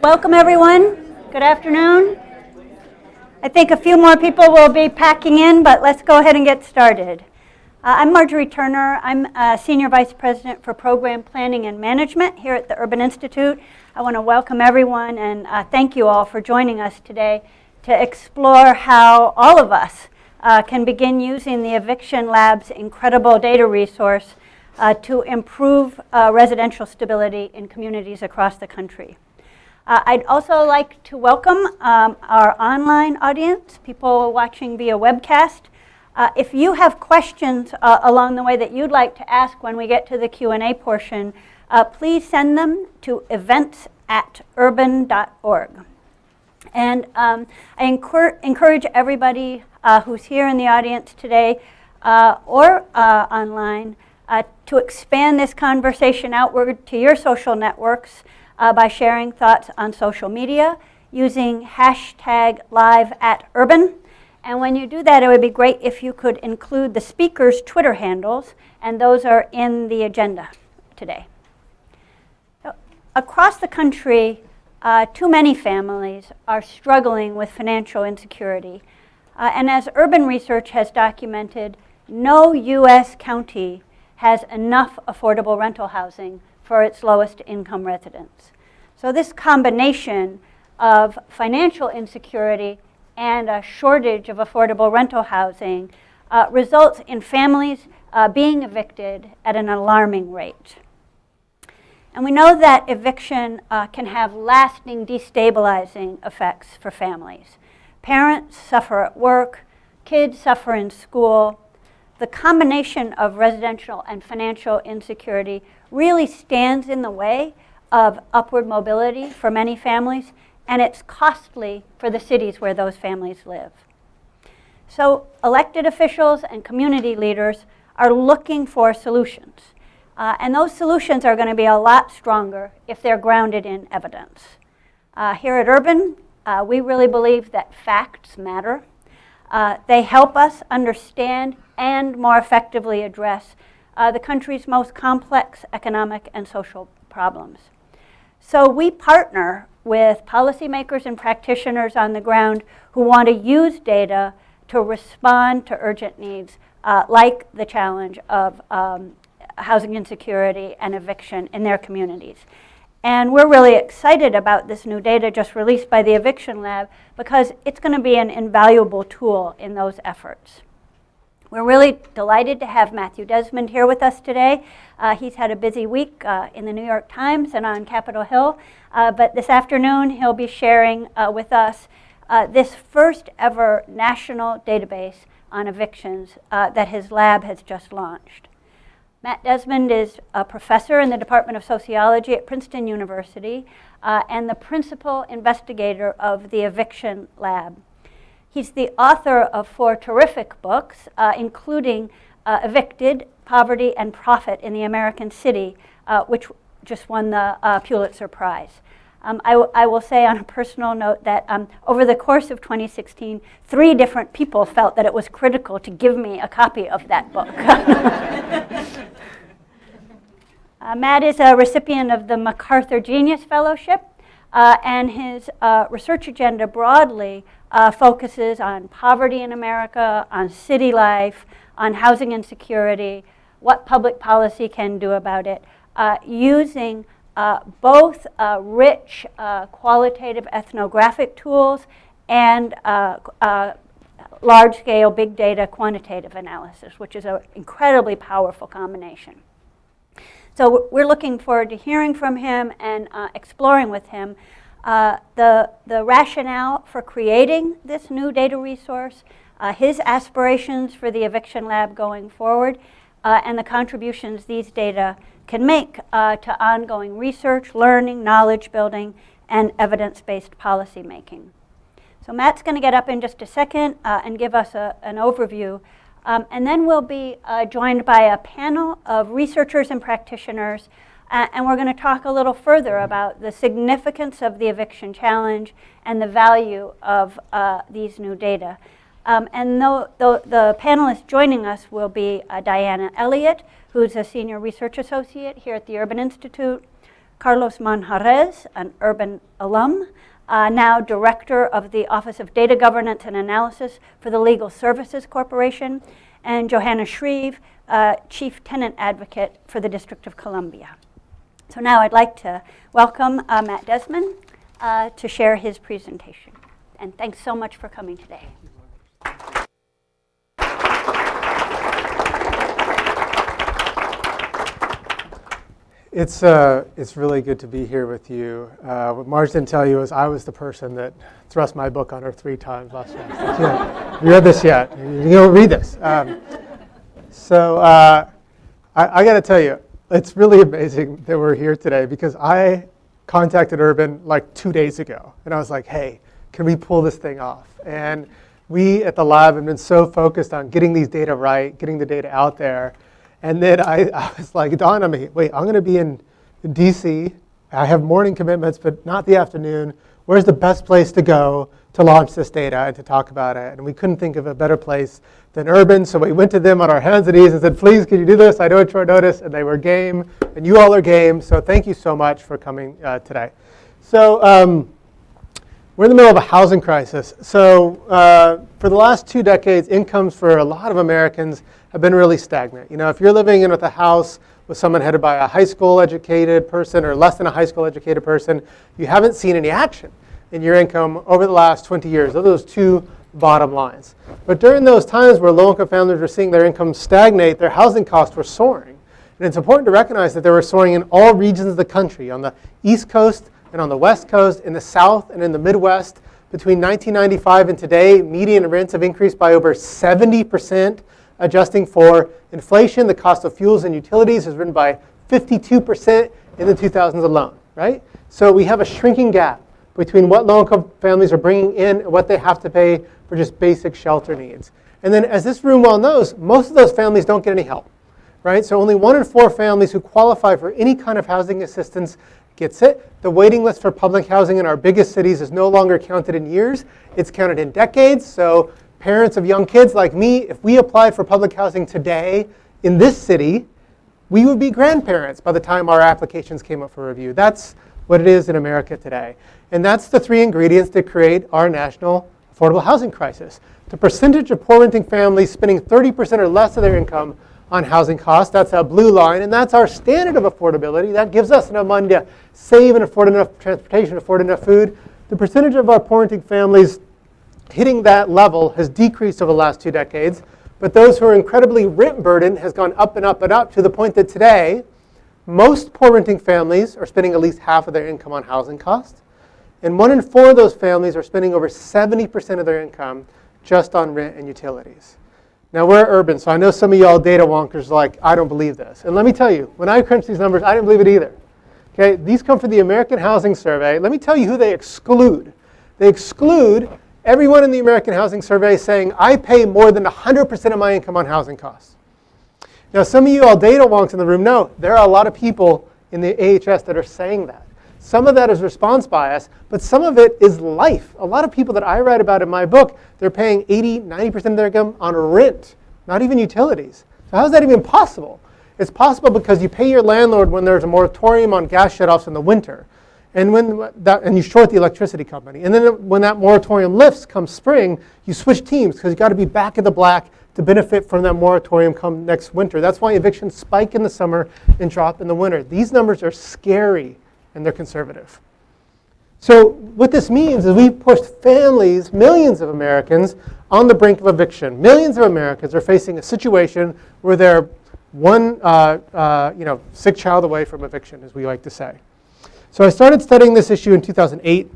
Welcome, everyone. Good afternoon. I think a few more people will be packing in, but let's go ahead and get started. I'm Marjorie Turner. I'm Senior Vice President for Program Planning and Management here at the Urban Institute. I want to welcome everyone and thank you all for joining us today to explore how all of us can begin using the Eviction Lab's incredible data resource to improve residential stability in communities across the country. I'd also like to welcome our online audience, people watching via webcast. If you have questions along the way that you'd like to ask when we get to the Q&A portion, please send them to events@urban.org. And I encourage everybody who's here in the audience today or online to expand this conversation outward to your social networks by sharing thoughts on social media using hashtag #live@urban. And when you do that, it would be great if you could include the speakers' Twitter handles, and those are in the agenda today. So, across the country, too many families are struggling with financial insecurity. And as urban research has documented, no U.S. county has enough affordable rental housing for its lowest income residents. So this combination of financial insecurity and a shortage of affordable rental housing results in families being evicted at an alarming rate. And we know that eviction can have lasting destabilizing effects for families. Parents suffer at work, kids suffer in school. The combination of residential and financial insecurity really stands in the way of upward mobility for many families, and it's costly for the cities where those families live. So elected officials and community leaders are looking for solutions, and those solutions are going to be a lot stronger if they're grounded in evidence. Here at Urban, we really believe that facts matter. They help us understand and more effectively address the country's most complex economic and social problems. So we partner with policymakers and practitioners on the ground who want to use data to respond to urgent needs like the challenge of housing insecurity and eviction in their communities. And we're really excited about this new data just released by the Eviction Lab because it's going to be an invaluable tool in those efforts. We're really delighted to have Matthew Desmond here with us today. He's had a busy week in the New York Times and on Capitol Hill, but this afternoon he'll be sharing with us this first ever national database on evictions that his lab has just launched. Matt Desmond is a professor in the Department of Sociology at Princeton University and the principal investigator of the Eviction Lab. He's the author of 4 terrific books, including Evicted, Poverty and Profit in the American City, which just won the Pulitzer Prize. I will say on a personal note that over the course of 2016, 3 different people felt that it was critical to give me a copy of that book. Matt is a recipient of the MacArthur Fellowship, and his research agenda broadly focuses on poverty in America, on city life, on housing insecurity, what public policy can do about it, using both rich qualitative ethnographic tools and large-scale big data quantitative analysis, which is an incredibly powerful combination. So we're looking forward to hearing from him and exploring with him the rationale for creating this new data resource, his aspirations for the Eviction Lab going forward, and the contributions these data can make to ongoing research, learning, knowledge building, and evidence-based policy making. So Matt's going to get up in just a second and give us an overview And then we'll be joined by a panel of researchers and practitioners, and we're going to talk a little further about the significance of the eviction challenge and the value of these new data. And the panelists joining us will be Diana Elliott, who's a senior research associate here at the Urban Institute, Carlos Manjarrez, an urban alum, now director of the Office of Data Governance and Analysis for the Legal Services Corporation, and Johanna Shreve, chief tenant advocate for the District of Columbia. So now I'd like to welcome Matt Desmond to share his presentation. And thanks so much for coming today. It's really good to be here with you. What Marge didn't tell you is I was the person that thrust my book on her 3 times last year. Have you read this yet? You don't read this. I got to tell you, it's really amazing that we're here today because I contacted Urban like 2 days ago. And I was like, hey, can we pull this thing off? And we at the lab have been so focused on getting these data right, getting the data out there. And then I was like, it dawned on me, wait, I'm going to be in DC. I have morning commitments, but not the afternoon. Where's the best place to go to launch this data and to talk about it? And we couldn't think of a better place than Urban. So we went to them on our hands and knees and said, please, can you do this? I know it's short notice. And they were game. And you all are game. So thank you so much for coming today. So we're in the middle of a housing crisis. So for the last 2 decades, incomes for a lot of Americans have been really stagnant. You know, if you're living in with a house with someone headed by a high school educated person or less than a high school educated person, you haven't seen any action in your income over the last 20 years. Those are those 2 bottom lines. But during those times where low-income families were seeing their income stagnate, their housing costs were soaring. And it's important to recognize that they were soaring in all regions of the country, on the East Coast and on the West Coast, in the South and in the Midwest. Between 1995 and today, median rents have increased by over 70%. Adjusting for inflation, the cost of fuels and utilities has risen by 52% in the 2000s alone, right? So we have a shrinking gap between what low-income families are bringing in and what they have to pay for just basic shelter needs. And then as this room well knows, most of those families don't get any help, right? So only 1 in 4 families who qualify for any kind of housing assistance gets it. The waiting list for public housing in our biggest cities is no longer counted in years. It's counted in decades. So parents of young kids like me, if we applied for public housing today in this city, we would be grandparents by the time our applications came up for review. That's what it is in America today. And that's the 3 ingredients that create our national affordable housing crisis. The percentage of poor renting families spending 30% or less of their income on housing costs, that's that blue line, and that's our standard of affordability. That gives us enough money to save and afford enough transportation, afford enough food. The percentage of our poor renting families hitting that level has decreased over the last 2 decades, but those who are incredibly rent burdened has gone up and up and up to the point that today, most poor renting families are spending at least half of their income on housing costs, and 1 in 4 of those families are spending over 70% of their income just on rent and utilities. Now we're urban, so I know some of y'all data wonkers are like, I don't believe this. And let me tell you, when I crunched these numbers, I didn't believe it either. Okay, these come from the American Housing Survey. Let me tell you who they exclude. They exclude everyone in the American Housing Survey saying, I pay more than 100% of my income on housing costs. Now, some of you all data wonks in the room know there are a lot of people in the AHS that are saying that. Some of that is response bias, but some of it is life. A lot of people that I write about in my book, they're paying 80, 90% of their income on rent, not even utilities. So how is that even possible? It's possible because you pay your landlord when there's a moratorium on gas shutoffs in the winter. And and you short the electricity company. And then when that moratorium lifts come spring, you switch teams because you've got to be back in the black to benefit from that moratorium come next winter. That's why evictions spike in the summer and drop in the winter. These numbers are scary and they're conservative. So what this means is we've pushed families, millions of Americans, on the brink of eviction. Millions of Americans are facing a situation where they're one sick child away from eviction, as we like to say. So I started studying this issue in 2008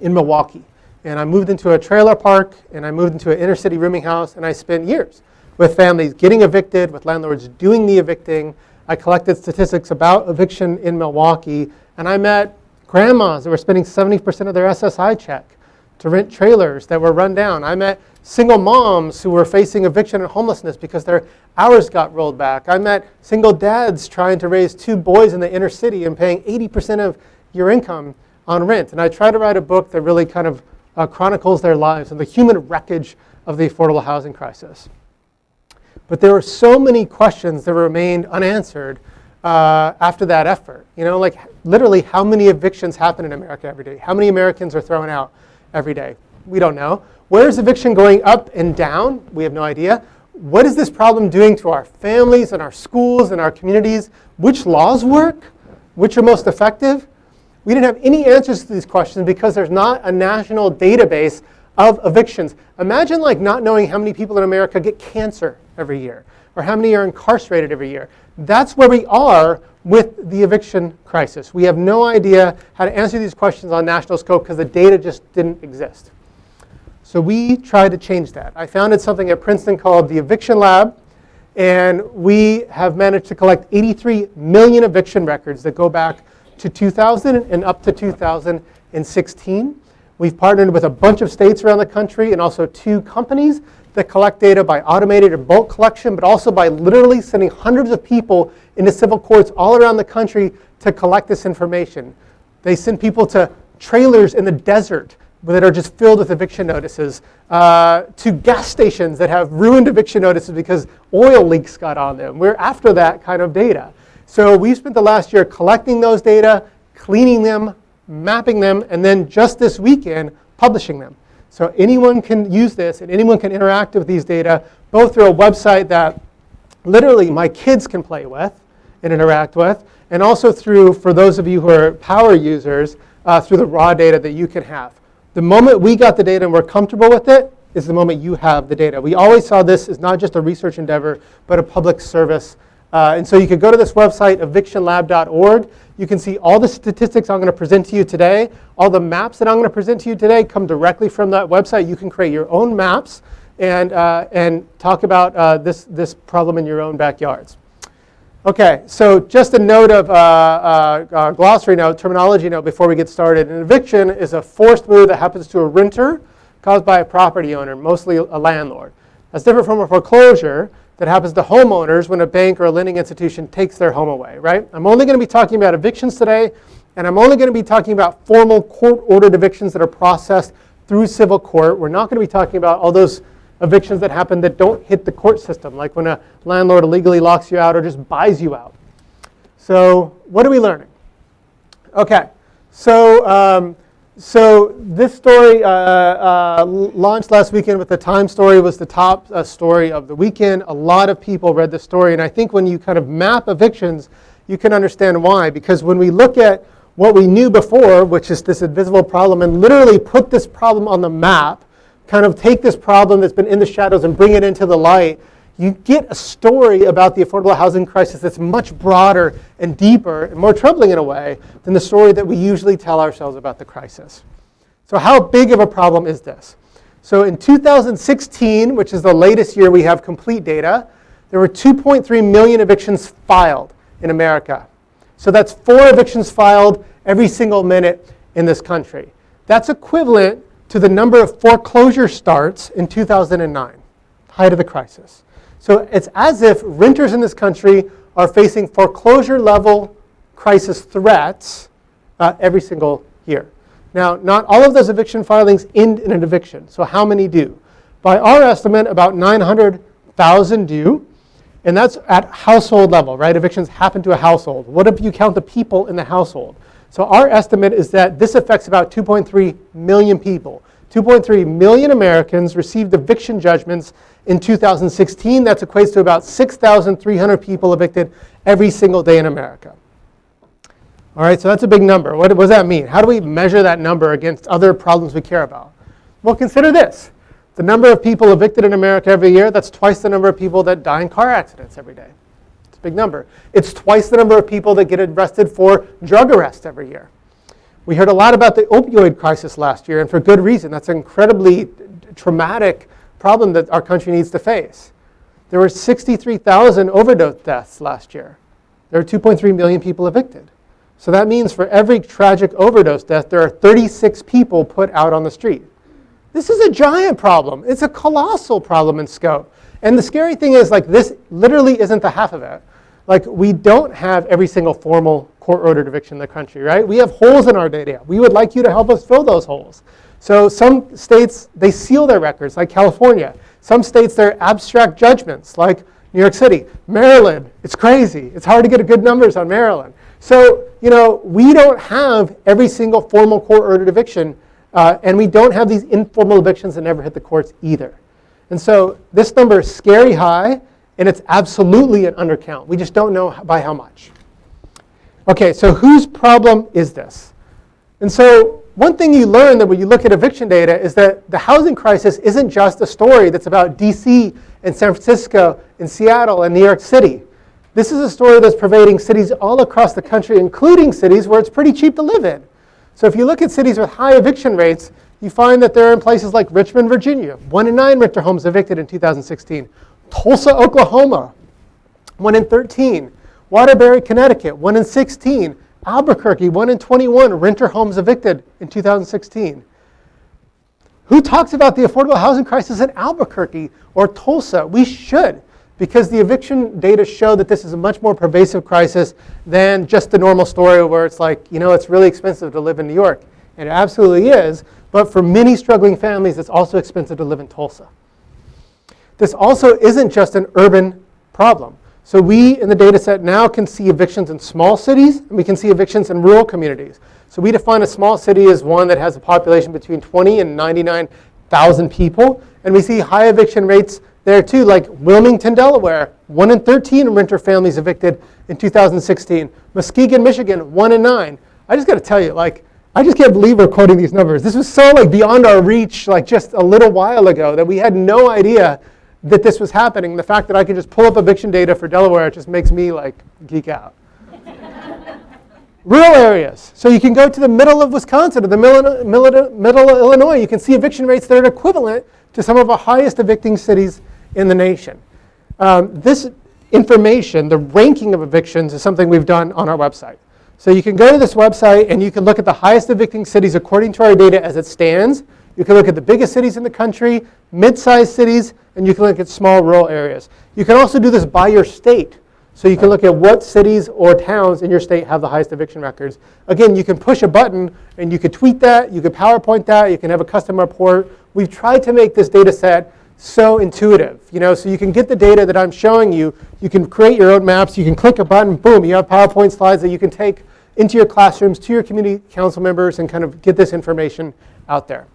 in Milwaukee. And I moved into a trailer park, and I moved into an inner city rooming house, and I spent years with families getting evicted, with landlords doing the evicting. I collected statistics about eviction in Milwaukee, and I met grandmas that were spending 70% of their SSI check to rent trailers that were run down. I met single moms who were facing eviction and homelessness because their hours got rolled back. I met single dads trying to raise 2 boys in the inner city and paying 80% of your income on rent. And I try to write a book that really kind of chronicles their lives and the human wreckage of the affordable housing crisis. But there were so many questions that remained unanswered after that effort. You know, like literally how many evictions happen in America every day? How many Americans are thrown out every day? We don't know. Where is eviction going up and down? We have no idea. What is this problem doing to our families and our schools and our communities? Which laws work? Which are most effective? We didn't have any answers to these questions because there's not a national database of evictions. Imagine like not knowing how many people in America get cancer every year or how many are incarcerated every year. That's where we are with the eviction crisis. We have no idea how to answer these questions on national scope because the data just didn't exist. So we tried to change that. I founded something at Princeton called the Eviction Lab, and we have managed to collect 83 million eviction records that go back to 2000 and up to 2016. We've partnered with a bunch of states around the country and also 2 companies that collect data by automated and bulk collection, but also by literally sending hundreds of people into civil courts all around the country to collect this information. They send people to trailers in the desert that are just filled with eviction notices, to gas stations that have ruined eviction notices because oil leaks got on them. We're after that kind of data. So we spent the last year collecting those data, cleaning them, mapping them, and then just this weekend, publishing them. So anyone can use this and anyone can interact with these data, both through a website that literally my kids can play with and interact with, and also through, for those of you who are power users, through the raw data that you can have. The moment we got the data and we're comfortable with it is the moment you have the data. We always saw this as not just a research endeavor, but a public service. And so you could go to this website, evictionlab.org. You can see all the statistics I'm going to present to you today. All the maps that I'm going to present to you today come directly from that website. You can create your own maps and talk about this problem in your own backyards. Okay, so just a note of glossary note, terminology note before we get started. An eviction is a forced move that happens to a renter caused by a property owner, mostly a landlord. That's different from a foreclosure that happens to homeowners when a bank or a lending institution takes their home away, right? I'm only going to be talking about evictions today, and I'm only going to be talking about formal court-ordered evictions that are processed through civil court. We're not going to be talking about all those evictions that happen that don't hit the court system, like when a landlord illegally locks you out or just buys you out. So what are we learning? Okay, so this story launched last weekend with the Time story, was the top story of the weekend. A lot of people read the story, and I think when you kind of map evictions, you can understand why. Because when we look at what we knew before, which is this invisible problem, and literally put this problem on the map, kind of take this problem that's been in the shadows and bring it into the light, you get a story about the affordable housing crisis that's much broader and deeper and more troubling in a way than the story that we usually tell ourselves about the crisis. So how big of a problem is this? So in 2016, which is the latest year we have complete data, there were 2.3 million evictions filed in America. So that's 4 evictions filed every single minute in this country. That's equivalent to the number of foreclosure starts in 2009, height of the crisis. So it's as if renters in this country are facing foreclosure-level crisis threats every single year. Now, not all of those eviction filings end in an eviction. So how many do? By our estimate, about 900,000 do. And that's at household level, right? Evictions happen to a household. What if you count the people in the household? So our estimate is that this affects about 2.3 million people. 2.3 million Americans received eviction judgments in 2016. That equates to about 6,300 people evicted every single day in America. All right, so that's a big number. What does that mean? How do we measure that number against other problems we care about? Well, consider this. The number of people evicted in America every year, that's twice the number of people that die in car accidents every day. It's a big number. It's twice the number of people that get arrested for drug arrests every year. We heard a lot about the opioid crisis last year, and for good reason. That's an incredibly traumatic problem that our country needs to face. There were 63,000 overdose deaths last year. There are 2.3 million people evicted. So that means for every tragic overdose death, there are 36 people put out on the street. This is a giant problem. It's a colossal problem in scope. And the scary thing is, like, this literally isn't the half of it. Like, we don't have every single formal court-ordered eviction in the country, right? We have holes in our data. We would like you to help us fill those holes. So some states, they seal their records, like California. Some states, they're abstract judgments, like New York City. Maryland, it's crazy. It's hard to get good numbers on Maryland. So, you know, we don't have every single formal court-ordered eviction, and we don't have these informal evictions that never hit the courts either. And so this number is scary high, and it's absolutely an undercount. We just don't know by how much. Okay, so whose problem is this? And so one thing you learn that when you look at eviction data is that the housing crisis isn't just a story that's about DC and San Francisco and Seattle and New York City. This is a story that's pervading cities all across the country, including cities where it's pretty cheap to live in. So if you look at cities with high eviction rates, you find that they're in places like Richmond, Virginia, 1 in 9 renter homes evicted in 2016. Tulsa, Oklahoma, 1 in 13. Waterbury, Connecticut, 1 in 16. Albuquerque, 1 in 21 renter homes evicted in 2016. Who talks about the affordable housing crisis in Albuquerque or Tulsa? We should, because the eviction data show that this is a much more pervasive crisis than just the normal story where it's like, you know, it's really expensive to live in New York. And it absolutely is. But for many struggling families, it's also expensive to live in Tulsa. This also isn't just an urban problem. So we, in the data set now, can see evictions in small cities, and we can see evictions in rural communities. So we define a small city as one that has a population between 20 and 99,000 people. And we see high eviction rates there too, like Wilmington, Delaware, 1 in 13 renter families evicted in 2016. Muskegon, Michigan, 1 in 9. I just got to tell you, like, I just can't believe we're quoting these numbers. This was so like beyond our reach, like just a little while ago, that we had no idea that this was happening. The fact that I can just pull up eviction data for Delaware just makes me like geek out. Rural areas. So you can go to the middle of Wisconsin or the middle of Illinois. You can see eviction rates that are equivalent to some of the highest evicting cities in the nation. This information, the ranking of evictions, is something we've done on our website. So you can go to this website and you can look at the highest evicting cities according to our data as it stands. You can look at the biggest cities in the country, mid-sized cities, and you can look at small rural areas. You can also do this by your state. So you can look at what cities or towns in your state have the highest eviction records. Again, you can push a button and you could tweet that, you could PowerPoint that, you can have a custom report. We've tried to make this data set so intuitive, you know, so you can get the data that I'm showing you. You can create your own maps. You can click a button, boom, you have PowerPoint slides that you can take into your classrooms, to your community council members, and kind of get this information out there.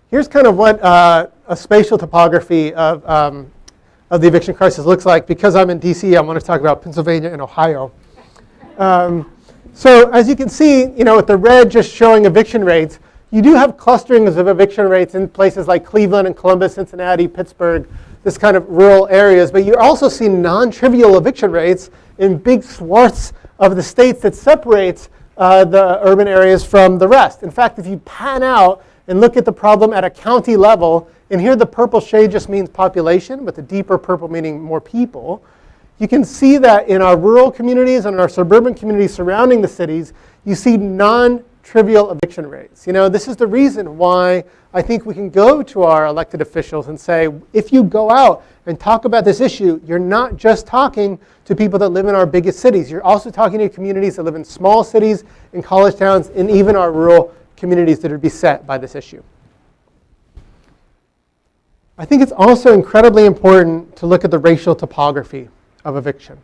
Here's kind of what a spatial topography of the eviction crisis looks like. Because I'm in DC, I want to talk about Pennsylvania and Ohio. So as you can see, you know, with the red just showing eviction rates, you do have clusterings of eviction rates in places like Cleveland and Columbus, Cincinnati, Pittsburgh, this kind of rural areas. But you also see non-trivial eviction rates in big swaths of the states that separates the urban areas from the rest. In fact, if you pan out and look at the problem at a county level, and here the purple shade just means population, but the deeper purple meaning more people, you can see that in our rural communities and our suburban communities surrounding the cities, you see non-trivial eviction rates. You know, this is the reason why I think we can go to our elected officials and say, if you go out and talk about this issue, you're not just talking to people that live in our biggest cities. You're also talking to communities that live in small cities, in college towns, and even our rural communities that are beset by this issue. I think it's also incredibly important to look at the racial topography of eviction.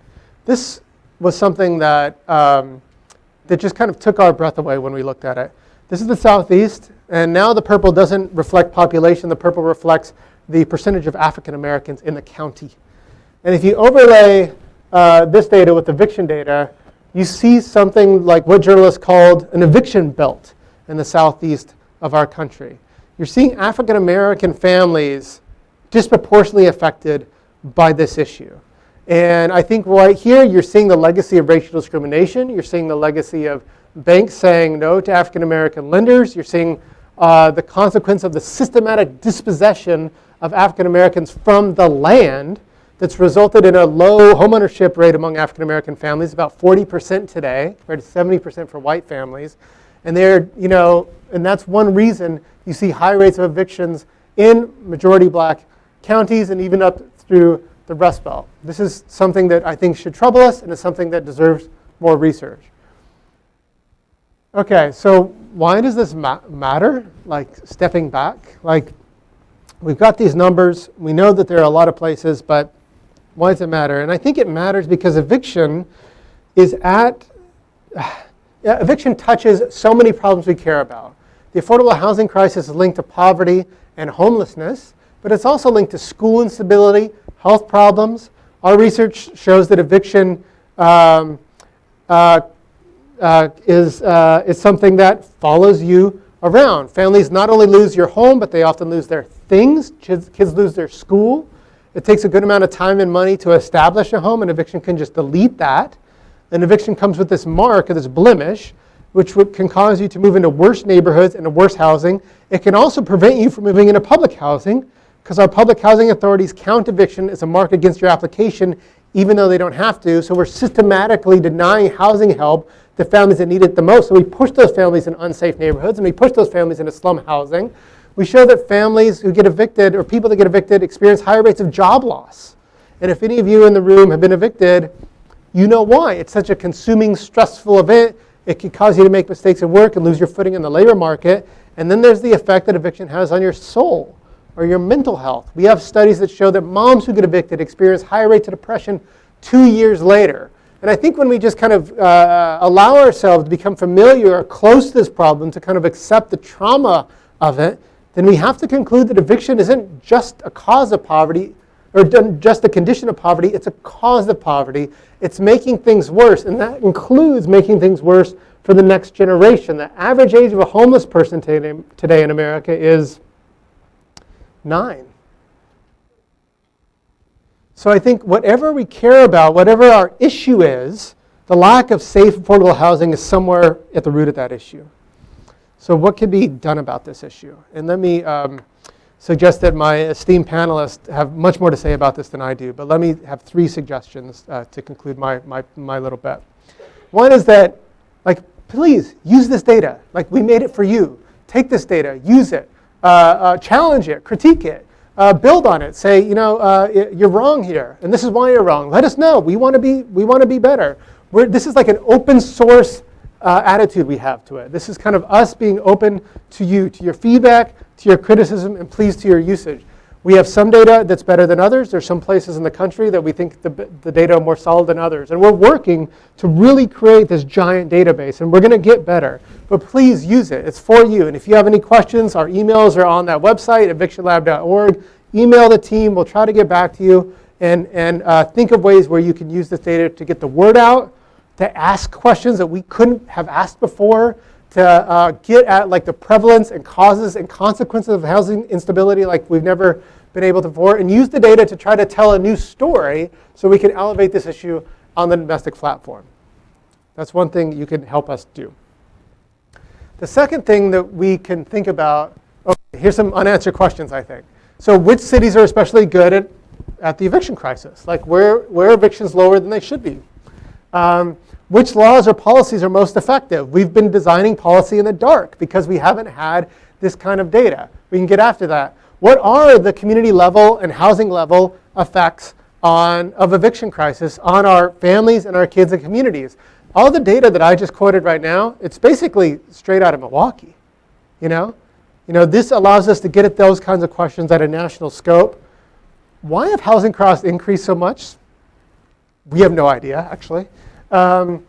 This was something that that just kind of took our breath away when we looked at it. This is the Southeast, and now the purple doesn't reflect population. The purple reflects the percentage of African Americans in the county. And if you overlay this data with eviction data, you see something like what journalists called an eviction belt in the Southeast of our country. You're seeing African American families disproportionately affected by this issue. And I think right here, you're seeing the legacy of racial discrimination. You're seeing the legacy of banks saying no to African American lenders. You're seeing the consequence of the systematic dispossession of African Americans from the land that's resulted in a low homeownership rate among African American families, about 40% today, compared to 70% for white families. And they're, you know, and that's one reason you see high rates of evictions in majority black counties and even up through the Rust Belt. This is something that I think should trouble us, and it's something that deserves more research. Okay, so why does this matter? Like stepping back, like we've got these numbers. We know that there are a lot of places, but why does it matter? And I think it matters because eviction touches so many problems we care about. The affordable housing crisis is linked to poverty and homelessness, but it's also linked to school instability, health problems. Our research shows that eviction is something that follows you around. Families not only lose your home, but they often lose their things. Kids lose their school. It takes a good amount of time and money to establish a home, and eviction can just delete that. And eviction comes with this mark, or this blemish, which can cause you to move into worse neighborhoods and worse housing. It can also prevent you from moving into public housing, because our public housing authorities count eviction as a mark against your application, even though they don't have to. So we're systematically denying housing help to families that need it the most. So we push those families in unsafe neighborhoods, and we push those families into slum housing. We show that families who get evicted, or people that get evicted, experience higher rates of job loss. And if any of you in the room have been evicted, you know why. It's such a consuming, stressful event. It can cause you to make mistakes at work and lose your footing in the labor market. And then there's the effect that eviction has on your soul or your mental health. We have studies that show that moms who get evicted experience higher rates of depression 2 years later. And I think when we just kind of allow ourselves to become familiar or close to this problem, to kind of accept the trauma of it, then we have to conclude that eviction isn't just a cause of poverty, or just a condition of poverty, it's a cause of poverty. It's making things worse, and that includes making things worse for the next generation. The average age of a homeless person today in America is 9. So I think whatever we care about, whatever our issue is, the lack of safe, affordable housing is somewhere at the root of that issue. So what can be done about this issue? And let me suggest that my esteemed panelists have much more to say about this than I do, but let me have 3 suggestions to conclude my little bit. One is that, like, please use this data. Like, we made it for you. Take this data, use it, challenge it, critique it, build on it. Say, you're wrong here, and this is why you're wrong. Let us know. We want to be better. This is like an open source attitude we have to it. This is kind of us being open to you, to your feedback, to your criticism, and please to your usage. We have some data that's better than others. There's some places in the country that we think the data are more solid than others. And we're working to really create this giant database, and we're going to get better. But please use it. It's for you. And if you have any questions, our emails are on that website, evictionlab.org. Email the team. We'll try to get back to you and think of ways where you can use this data to get the word out, to ask questions that we couldn't have asked before, to get at like the prevalence and causes and consequences of housing instability like we've never been able to before, and use the data to try to tell a new story so we can elevate this issue on the domestic platform. That's one thing you can help us do. The second thing that we can think about, here's some unanswered questions, I think. So which cities are especially good at the eviction crisis? Like where evictions lower than they should be? Which laws or policies are most effective? We've been designing policy in the dark because we haven't had this kind of data. We can get after that. What are the community level and housing level effects of eviction crisis on our families and our kids and communities? All the data that I just quoted right now, it's basically straight out of Milwaukee. This allows us to get at those kinds of questions at a national scope. Why have housing costs increased so much? We have no idea, actually. What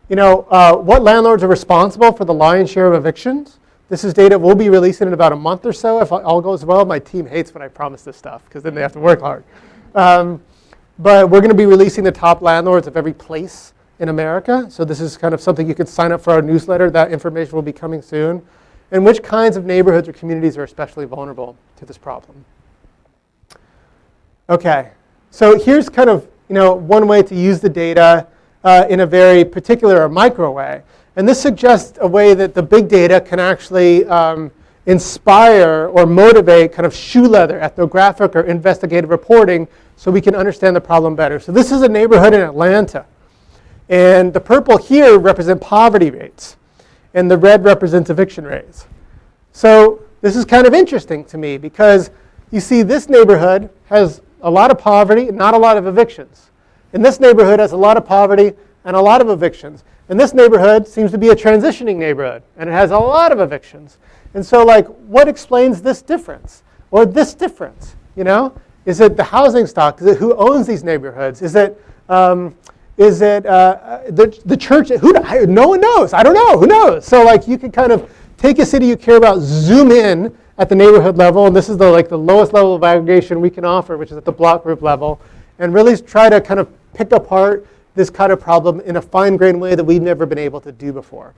landlords are responsible for the lion's share of evictions? This is data we'll be releasing in about a month or so. If all goes well, my team hates when I promise this stuff because then they have to work hard. But we're going to be releasing the top landlords of every place in America. So this is kind of something you can sign up for our newsletter. That information will be coming soon. And which kinds of neighborhoods or communities are especially vulnerable to this problem? Okay, so here's kind of one way to use the data in a very particular or micro way. And this suggests a way that the big data can actually inspire or motivate kind of shoe leather, ethnographic or investigative reporting so we can understand the problem better. So this is a neighborhood in Atlanta. And the purple here represent poverty rates. And the red represents eviction rates. So this is kind of interesting to me because you see this neighborhood has a lot of poverty and not a lot of evictions. And this neighborhood has a lot of poverty and a lot of evictions. And this neighborhood seems to be a transitioning neighborhood, and it has a lot of evictions. And so, like, what explains this difference or this difference? You know, is it the housing stock? Is it who owns these neighborhoods? Is it the church? No one knows. I don't know. Who knows? So, like, you can kind of take a city you care about, zoom in at the neighborhood level, and this is the lowest level of aggregation we can offer, which is at the block group level, and really try to kind of pick apart this kind of problem in a fine-grained way that we've never been able to do before.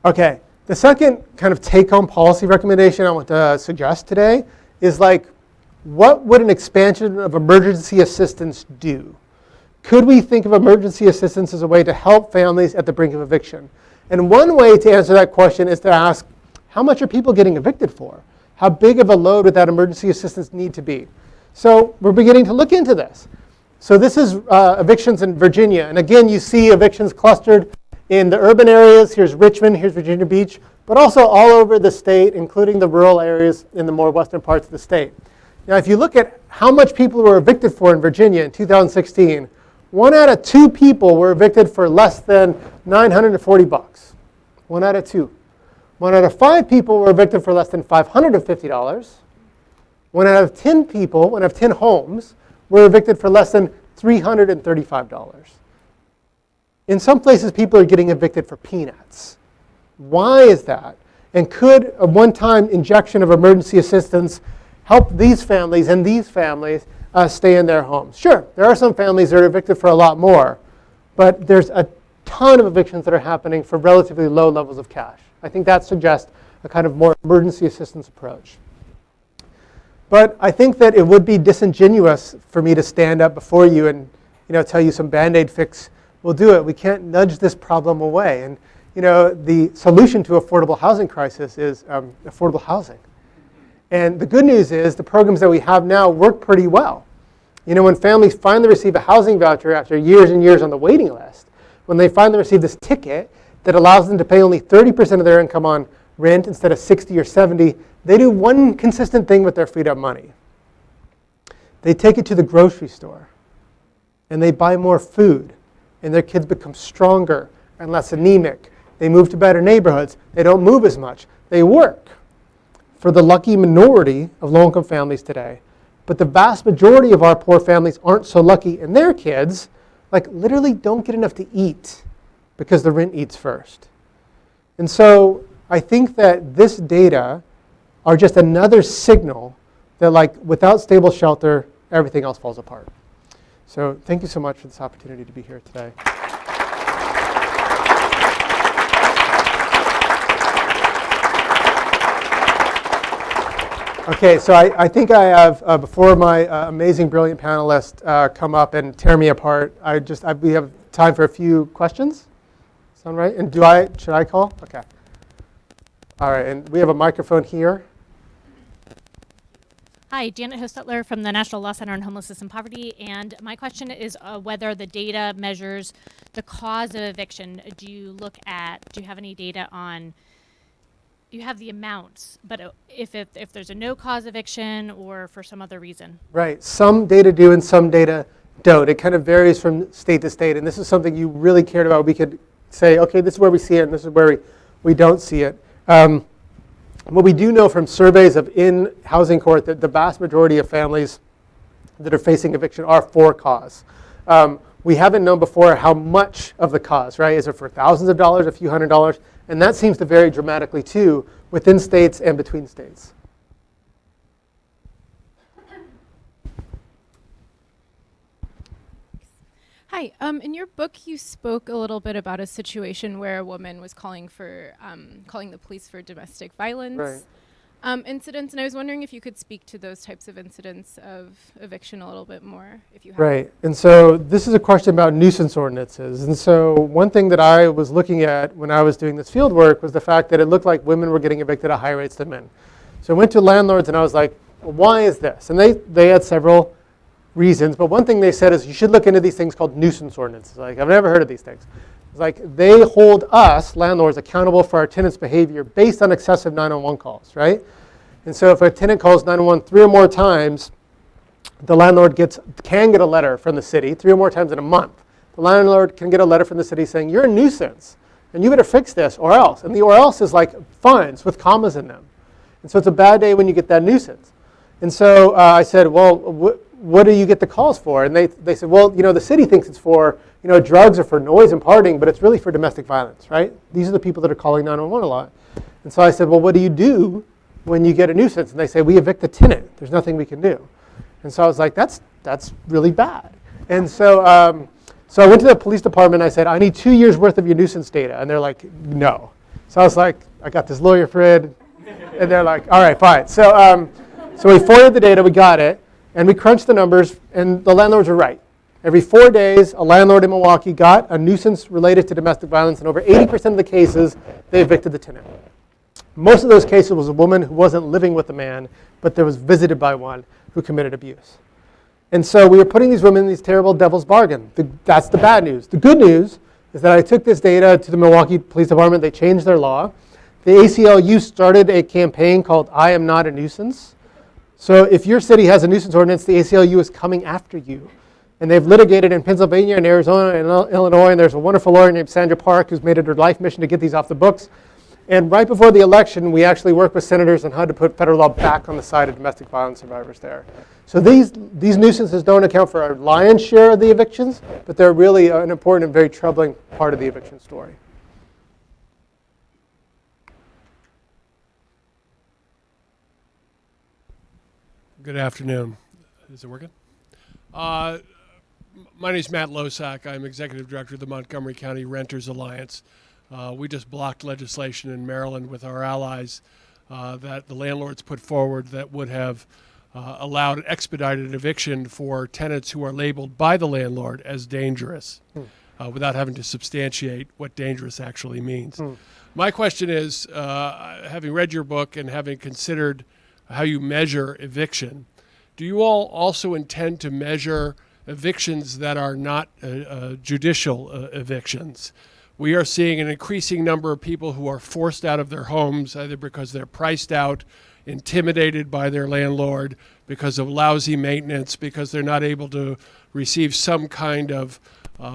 Okay, the second kind of take-home policy recommendation I want to suggest today is like, what would an expansion of emergency assistance do? Could we think of emergency assistance as a way to help families at the brink of eviction? And one way to answer that question is to ask, how much are people getting evicted for? How big of a load would that emergency assistance need to be? So we're beginning to look into this. So this is evictions in Virginia. And again, you see evictions clustered in the urban areas. Here's Richmond, here's Virginia Beach, but also all over the state, including the rural areas in the more western parts of the state. Now, if you look at how much people were evicted for in Virginia in 2016, 1 out of 2 people were evicted for less than $940. 1 out of 2. 1 out of 5 people were evicted for less than $550. 1 out of 10 people, 1 out of 10 homes, were evicted for less than $335. In some places, people are getting evicted for peanuts. Why is that? And could a one-time injection of emergency assistance help these families and these families stay in their homes? Sure, there are some families that are evicted for a lot more, but there's a ton of evictions that are happening for relatively low levels of cash. I think that suggests a kind of more emergency assistance approach. But I think that it would be disingenuous for me to stand up before you and tell you some Band-Aid fix will do it. We can't nudge this problem away. And the solution to affordable housing crisis is affordable housing. And the good news is the programs that we have now work pretty well. When families finally receive a housing voucher after years and years on the waiting list, when they finally receive this ticket that allows them to pay only 30% of their income on rent instead of 60 or 70, they do one consistent thing with their freed up money. They take it to the grocery store and they buy more food, and their kids become stronger and less anemic. They move to better neighborhoods. They don't move as much. They work. For the lucky minority of low-income families today. But the vast majority of our poor families aren't so lucky, and their kids literally don't get enough to eat because the rent eats first. And so I think that this data are just another signal that without stable shelter, everything else falls apart. So thank you so much for this opportunity to be here today. Okay, so I think I have, before my amazing, brilliant panelists come up and tear me apart, we have time for a few questions. Sound right? And should I call? Okay. All right, and we have a microphone here. Hi, Janet Hostetler from the National Law Center on Homelessness and Poverty, and my question is whether the data measures the cause of eviction. Do you have any data on, you have the amounts, but if there's a no-cause eviction or for some other reason? Right, some data do and some data don't. It kind of varies from state to state, and this is something you really cared about. We could say, okay, this is where we see it and this is where we don't see it. What we do know from surveys of in-housing court that the vast majority of families that are facing eviction are for cause. We haven't known before how much of the cause, right? Is it for thousands of dollars, a few $100s? And that seems to vary dramatically too within states and between states. Hi. In your book, you spoke a little bit about a situation where a woman was calling the police for domestic violence incidents, and I was wondering if you could speak to those types of incidents of eviction a little bit more, if you have. Right. And so this is a question about nuisance ordinances. And so one thing that I was looking at when I was doing this field work was the fact that it looked like women were getting evicted at higher rates than men. So I went to landlords and I was like, well, why is this? And they had several reasons, but one thing they said is you should look into these things called nuisance ordinances. I've never heard of these things. It's like they hold us, landlords, accountable for our tenants' behavior based on excessive 911 calls, right? And so if a tenant calls 911 3 or more times, the landlord can get a letter from the city 3 or more times in a month. The landlord can get a letter from the city saying, you're a nuisance, and you better fix this or else. And the or else is like fines with commas in them. And so it's a bad day when you get that nuisance. And so I said, well, what do you get the calls for? And they said, well, the city thinks it's for, drugs or for noise and partying, but it's really for domestic violence, right? These are the people that are calling 911 a lot. And so I said, well, what do you do when you get a nuisance? And they say, we evict the tenant. There's nothing we can do. And so I was like, that's really bad. And so so I went to the police department. I said, I need 2 years worth of your nuisance data. And they're like, no. So I was like, I got this lawyer friend. And they're like, all right, fine. So we FOIA'd the data, we got it, and we crunched the numbers, and the landlords were right. Every 4 days, a landlord in Milwaukee got a nuisance related to domestic violence, and over 80% of the cases, they evicted the tenant. Most of those cases was a woman who wasn't living with a man, but was visited by one who committed abuse. And so we were putting these women in these terrible devil's bargain. That's the bad news. The good news is that I took this data to the Milwaukee Police Department. They changed their law. The ACLU started a campaign called I Am Not a Nuisance. So if your city has a nuisance ordinance, the ACLU is coming after you. And they've litigated in Pennsylvania and Arizona and Illinois, and there's a wonderful lawyer named Sandra Park who's made it her life mission to get these off the books. And right before the election, we actually worked with senators on how to put federal law back on the side of domestic violence survivors there. So these nuisances don't account for our lion's share of the evictions, but they're really an important and very troubling part of the eviction story. Good afternoon. Is it working? My name is Matt Losak. I'm Executive Director of the Montgomery County Renters Alliance. We just blocked legislation in Maryland with our allies that the landlords put forward that would have allowed expedited eviction for tenants who are labeled by the landlord as dangerous without having to substantiate what dangerous actually means. My question is, having read your book and having considered how you measure eviction, do you all also intend to measure evictions that are not judicial evictions? We are seeing an increasing number of people who are forced out of their homes either because they're priced out, intimidated by their landlord, because of lousy maintenance, because they're not able to receive some kind of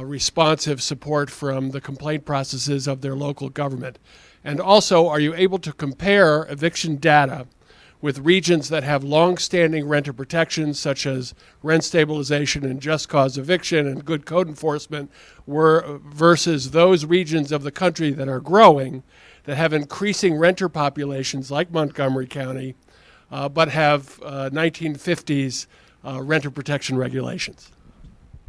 responsive support from the complaint processes of their local government. And also, are you able to compare eviction data with regions that have long-standing renter protections such as rent stabilization and just cause eviction and good code enforcement versus those regions of the country that are growing, that have increasing renter populations like Montgomery County, but have 1950s renter protection regulations?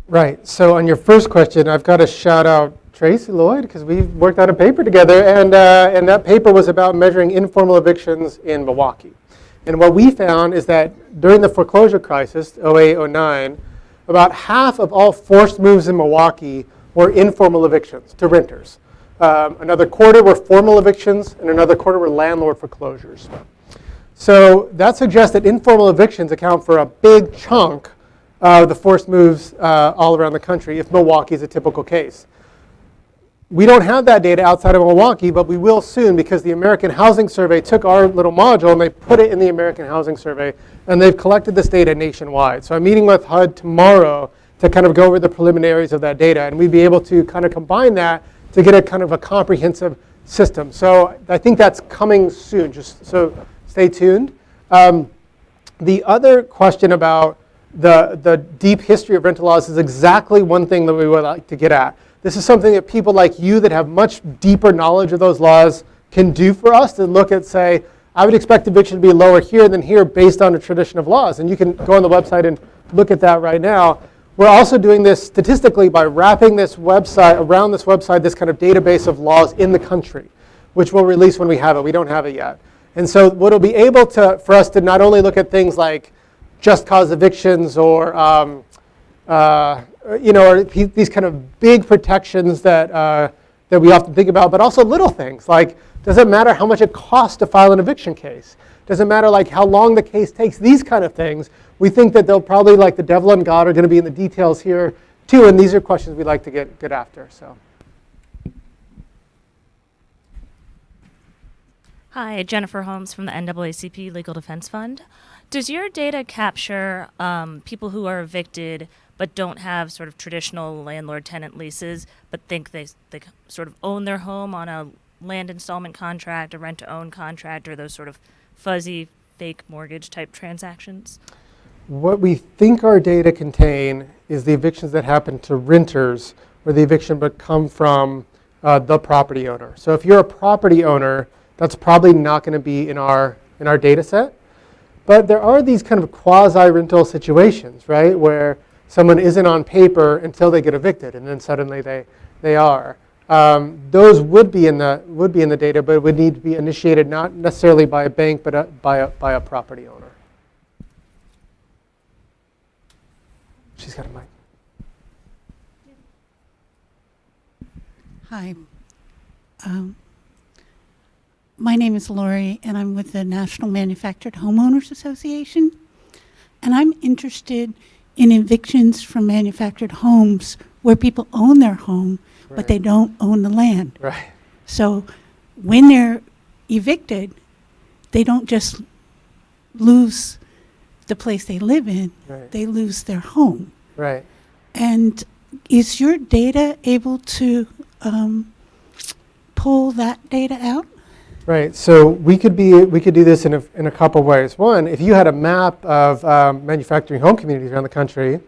Right. So on your first question, I've got to shout out Tracy Lloyd because we worked on a paper together, and that paper was about measuring informal evictions in Milwaukee. And what we found is that during the foreclosure crisis, 08-09, about half of all forced moves in Milwaukee were informal evictions to renters. Another quarter were formal evictions, and another quarter were landlord foreclosures. So that suggests that informal evictions account for a big chunk of the forced moves all around the country, if Milwaukee is a typical case. We don't have that data outside of Milwaukee, but we will soon because the American Housing Survey took our little module and they put it in the American Housing Survey, and they've collected this data nationwide. So I'm meeting with HUD tomorrow to kind of go over the preliminaries of that data, and we'd be able to kind of combine that to get a kind of a comprehensive system. So I think that's coming soon, just so stay tuned. The other question about the deep history of rental laws is exactly one thing that we would like to get at. This is something that people like you that have much deeper knowledge of those laws can do for us to look at, say, I would expect eviction to be lower here than here based on a tradition of laws. And you can go on the website and look at that right now. We're also doing this statistically by wrapping this website, around this website, this kind of database of laws in the country, which we'll release when we have it. We don't have it yet. And so what it'll be able to, for us to not only look at things like just cause evictions or or these kind of big protections that we often think about, but also little things like, does it matter how much it costs to file an eviction case? Does it matter like how long the case takes? These kind of things. We think that they'll probably, like the devil and God, are going to be in the details here too, and these are questions we like to get after. So. Hi, Jennifer Holmes from the NAACP Legal Defense Fund. Does your data capture people who are evicted but don't have sort of traditional landlord-tenant leases, but think they sort of own their home on a land installment contract, a rent-to-own contract, or those sort of fuzzy fake mortgage type transactions? What we think our data contain is the evictions that happen to renters, where the eviction would come from the property owner. So if you're a property owner, that's probably not going to be in our data set. But there are these kind of quasi-rental situations, right, where someone isn't on paper until they get evicted, and then suddenly they are. Those would be in the data, but it would need to be initiated not necessarily by a bank, but by a property owner. She's got a mic. Hi. My name is Lori, and I'm with the National Manufactured Homeowners Association. And I'm interested in evictions from manufactured homes where people own their home, but they don't own the land. Right. So when they're evicted, they don't just lose the place they live in, Right. they lose their home. Right. And is your data able to pull that data out? Right. So we could do this in a couple ways. One, if you had a map of manufacturing home communities around the country,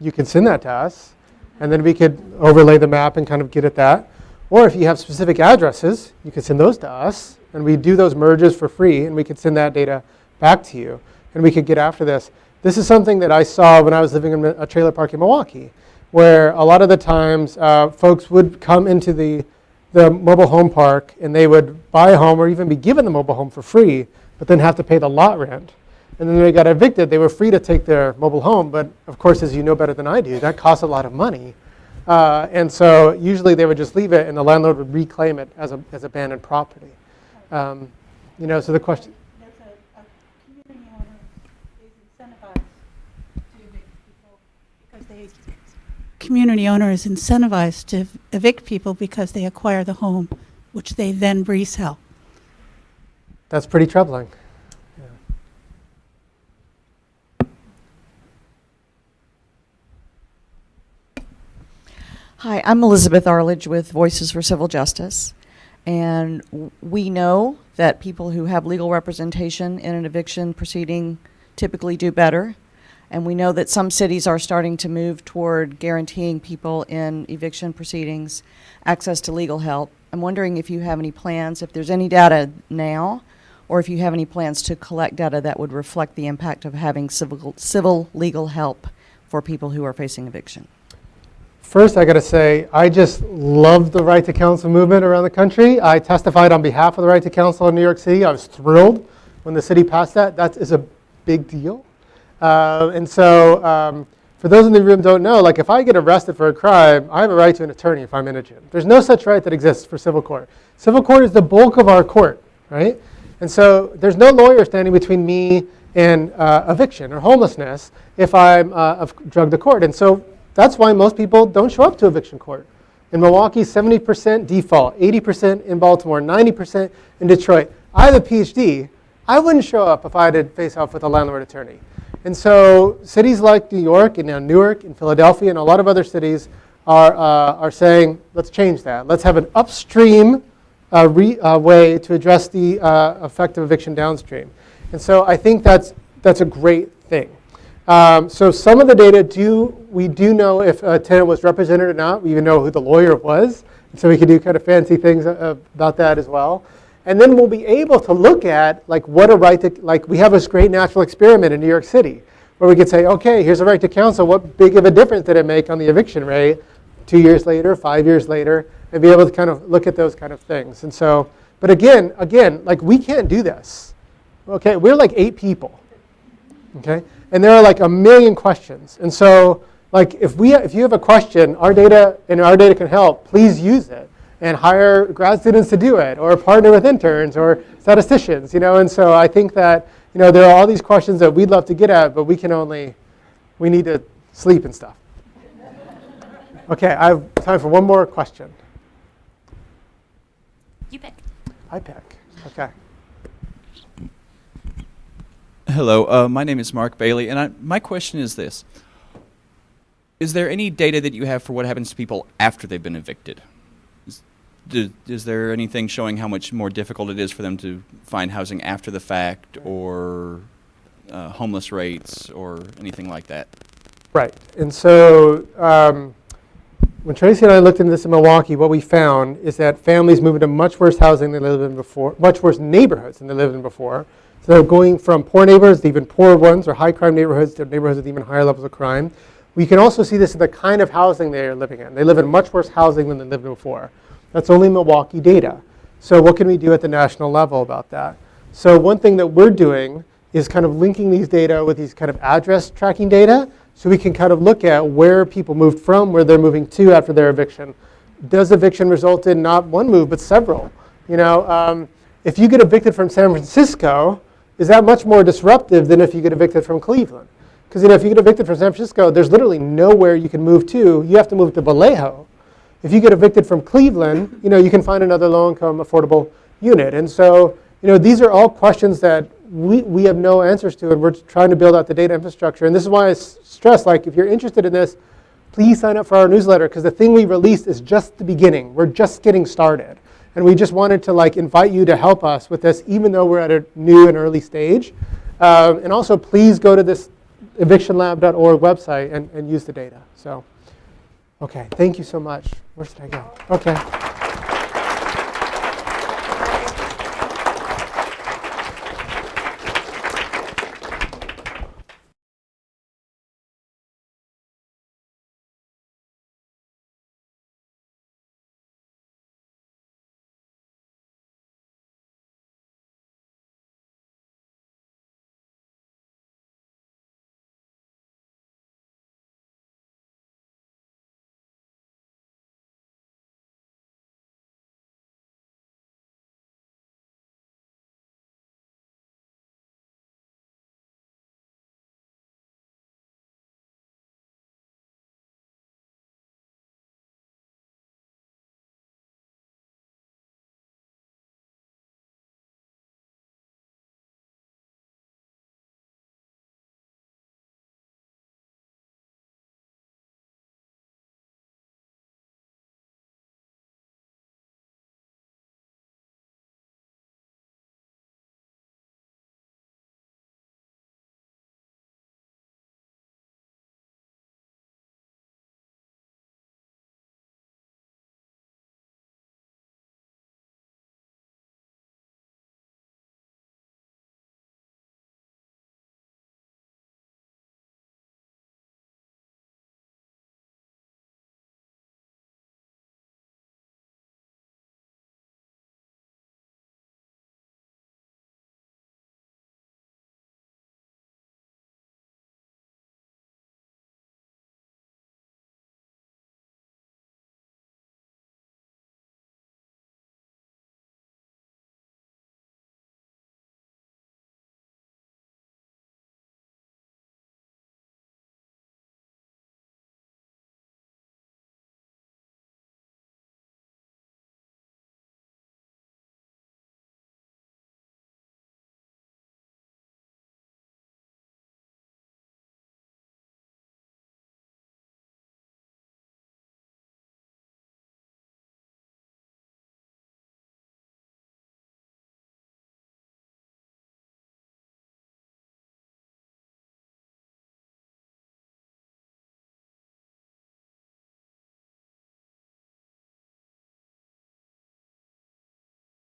you can send that to us, and then we could overlay the map and kind of get at that. Or if you have specific addresses, you can send those to us, and we do those merges for free, and we could send that data back to you, and we could get after this. This is something that I saw when I was living in a trailer park in Milwaukee, where a lot of the times folks would come into the mobile home park and they would buy a home or even be given the mobile home for free, but then have to pay the lot rent. And then they got evicted. They were free to take their mobile home, but of course, as you know better than I do, that costs a lot of money. And so usually they would just leave it and the landlord would reclaim it as abandoned property. So the question. A community owner is incentivized to evict people because community owner is incentivized to evict people because they acquire the home, which they then resell. That's pretty troubling. Hi, I'm Elizabeth Arledge with Voices for Civil Justice. And we know that people who have legal representation in an eviction proceeding typically do better. And we know that some cities are starting to move toward guaranteeing people in eviction proceedings access to legal help. I'm wondering if you have any plans, if there's any data now, or if you have any plans to collect data that would reflect the impact of having civil legal help for people who are facing eviction. First, I got to say, I just love the right to counsel movement around the country. I testified on behalf of the right to counsel in New York City. I was thrilled when the city passed that. That is a big deal. And so for those in the room who don't know, like if I get arrested for a crime, I have a right to an attorney if I'm indigent. There's no such right that exists for civil court. Civil court is the bulk of our court, right? And so there's no lawyer standing between me and eviction or homelessness if I'm drugged to court. And so that's why most people don't show up to eviction court. In Milwaukee, 70% default, 80% in Baltimore, 90% in Detroit. I have a PhD. I wouldn't show up if I had to face off with a landlord attorney. And so cities like New York and now Newark and Philadelphia and a lot of other cities are saying, let's change that. Let's have an upstream way to address the effect of eviction downstream. And so I think that's a great thing. So some of the data we do know if a tenant was represented or not. We even know who the lawyer was. And so we can do kind of fancy things about that as well. And then we'll be able to look at like what a right to, like we have this great national experiment in New York City where we could say, okay, here's a right to counsel. What big of a difference did it make on the eviction rate 2 years later, 5 years later, and be able to kind of look at those kind of things. And so, but again, like we can't do this. Okay, we're like 8 people. Okay, and there are like a million questions. And so, like if you have a question, our data can help. Please use it and hire grad students to do it, or partner with interns or statisticians. And so I think that there are all these questions that we'd love to get at, but we need to sleep and stuff. Okay, I have time for one more question. You pick. I pick. Okay. Hello, my name is Mark Bailey, and my question is this. Is there any data that you have for what happens to people after they've been evicted? Is there anything showing how much more difficult it is for them to find housing after the fact, or homeless rates, or anything like that? Right. And so when Tracy and I looked into this in Milwaukee, what we found is that families move into much worse housing than they lived in before, much worse neighborhoods than they lived in before. So they're going from poor neighborhoods to even poorer ones, or high crime neighborhoods to neighborhoods with even higher levels of crime. We can also see this in the kind of housing they are living in. They live in much worse housing than they lived in before. That's only Milwaukee data. So what can we do at the national level about that? So one thing that we're doing is kind of linking these data with these kind of address tracking data, so we can kind of look at where people moved from, where they're moving to after their eviction. Does eviction result in not one move, but several? You know, if you get evicted from San Francisco, is that much more disruptive than if you get evicted from Cleveland? Because if you get evicted from San Francisco, there's literally nowhere you can move to. You have to move to Vallejo. If you get evicted from Cleveland, you can find another low-income affordable unit. And so, these are all questions that we have no answers to, and we're trying to build out the data infrastructure. And this is why I stress, if you're interested in this, please sign up for our newsletter, because the thing we released is just the beginning. We're just getting started. And we just wanted to invite you to help us with this, even though we're at a new and early stage. And also, please go to this evictionlab.org website and use the data. So, okay, thank you so much. Where should I go? Okay.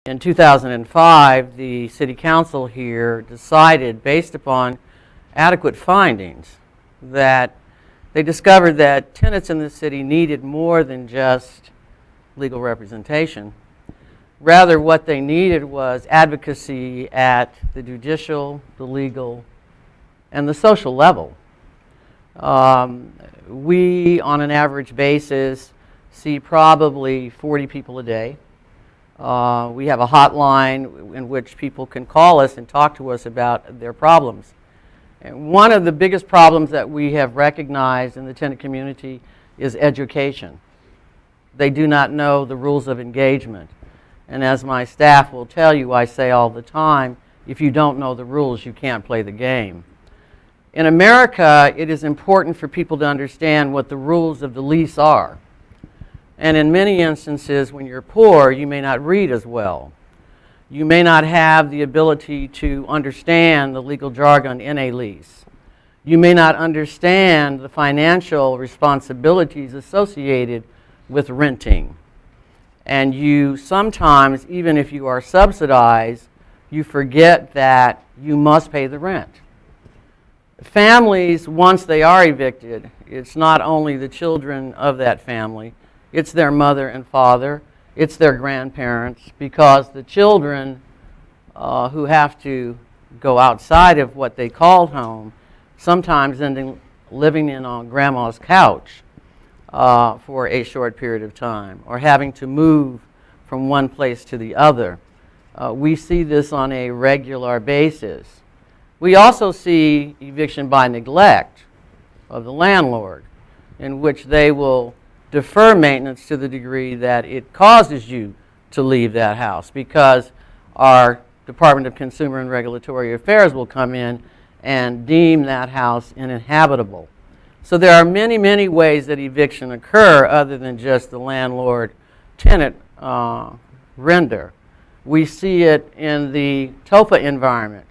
In 2005, the City Council here decided, based upon adequate findings, that they discovered that tenants in the city needed more than just legal representation. Rather, what they needed was advocacy at the judicial, the legal, and the social level. We, on an average basis, see probably 40 people a day. We have a hotline in which people can call us and talk to us about their problems. And one of the biggest problems that we have recognized in the tenant community is education. They do not know the rules of engagement. And as my staff will tell you, I say all the time, if you don't know the rules, you can't play the game. In America, it is important for people to understand what the rules of the lease are. And in many instances, when you're poor, you may not read as well. You may not have the ability to understand the legal jargon in a lease. You may not understand the financial responsibilities associated with renting. And you sometimes, even if you are subsidized, you forget that you must pay the rent. Families, once they are evicted, it's not only the children of that family, it's their mother and father, it's their grandparents, because the children who have to go outside of what they called home sometimes ending living in on grandma's couch for a short period of time, or having to move from one place to the other. We see this on a regular basis. We also see eviction by neglect of the landlord, in which they will defer maintenance to the degree that it causes you to leave that house, because our Department of Consumer and Regulatory Affairs will come in and deem that house uninhabitable. So there are many, many ways that eviction occur other than just the landlord-tenant render. We see it in the TOPA environment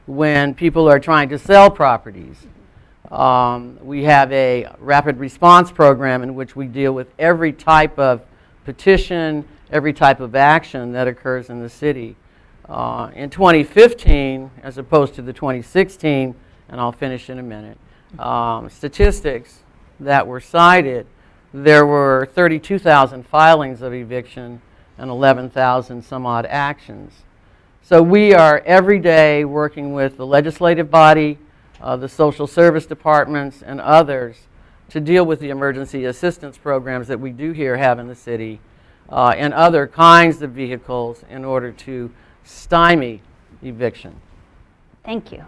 when people are trying to sell properties. We have a rapid response program in which we deal with every type of petition, every type of action that occurs in the city. In 2015, as opposed to the 2016, and I'll finish in a minute, statistics that were cited, there were 32,000 filings of eviction and 11,000 some odd actions. So we are every day working with the legislative body, the social service departments, and others to deal with the emergency assistance programs that we do here have in the city and other kinds of vehicles in order to stymie eviction. Thank you.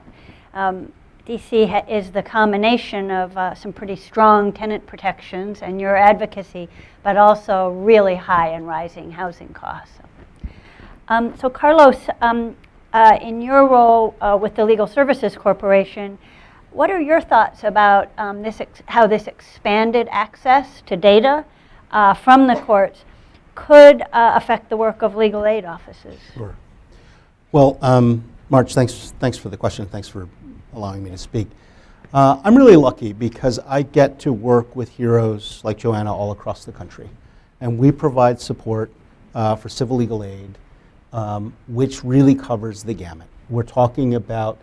DC is the combination of some pretty strong tenant protections and your advocacy, but also really high and rising housing costs. So Carlos, in your role with the Legal Services Corporation, what are your thoughts about how this expanded access to data from the courts could affect the work of legal aid offices? Sure. Well, Marge, thanks for the question. Thanks for allowing me to speak. I'm really lucky because I get to work with heroes like Joanna all across the country. And we provide support for civil legal aid, which really covers the gamut. We're talking about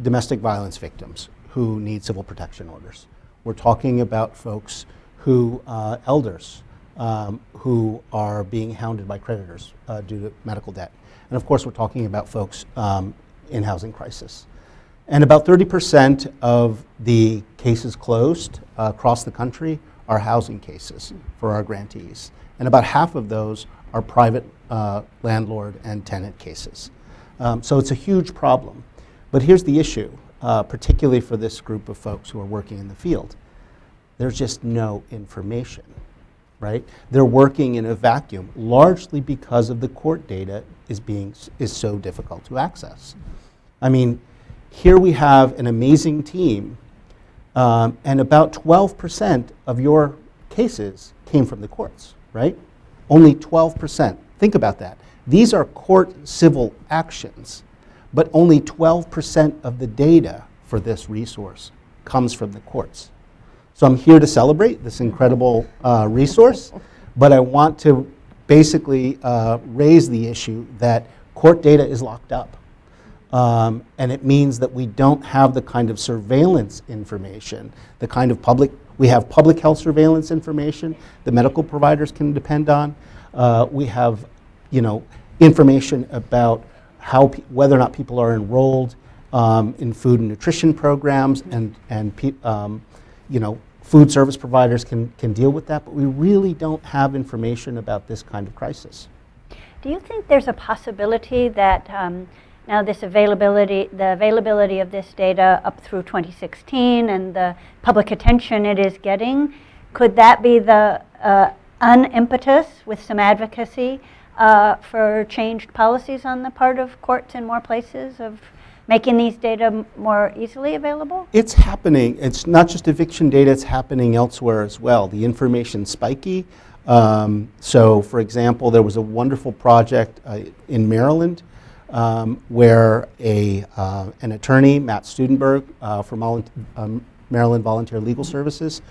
domestic violence victims who need civil protection orders. We're talking about folks who, elders, who are being hounded by creditors due to medical debt. And of course, we're talking about folks in housing crisis. And about 30% of the cases closed across the country are housing cases for our grantees. And about half of those are private landlord and tenant cases. So it's a huge problem. But here's the issue, particularly for this group of folks who are working in the field. There's just no information, right? They're working in a vacuum, largely because of the court data is so difficult to access. I mean, here we have an amazing team, and about 12% of your cases came from the courts, right? Only 12%. Think about that. These are court civil actions, but only 12% of the data for this resource comes from the courts. So I'm here to celebrate this incredible resource, but I want to basically raise the issue that court data is locked up. And it means that we don't have the kind of surveillance information, the kind of we have public health surveillance information the medical providers can depend on. We have, information about whether or not people are enrolled in food and nutrition programs, and food service providers can deal with that, but we really don't have information about this kind of crisis. Do you think there's a possibility that now the availability of this data up through 2016 and the public attention it is getting, could that be the impetus with some advocacy for changed policies on the part of courts in more places of making these data more easily available? It's happening. It's not just eviction data, it's happening elsewhere as well. The information's spiky. So, for example, there was a wonderful project in Maryland where an attorney, Matt Studenberg, from Maryland Volunteer Legal Services,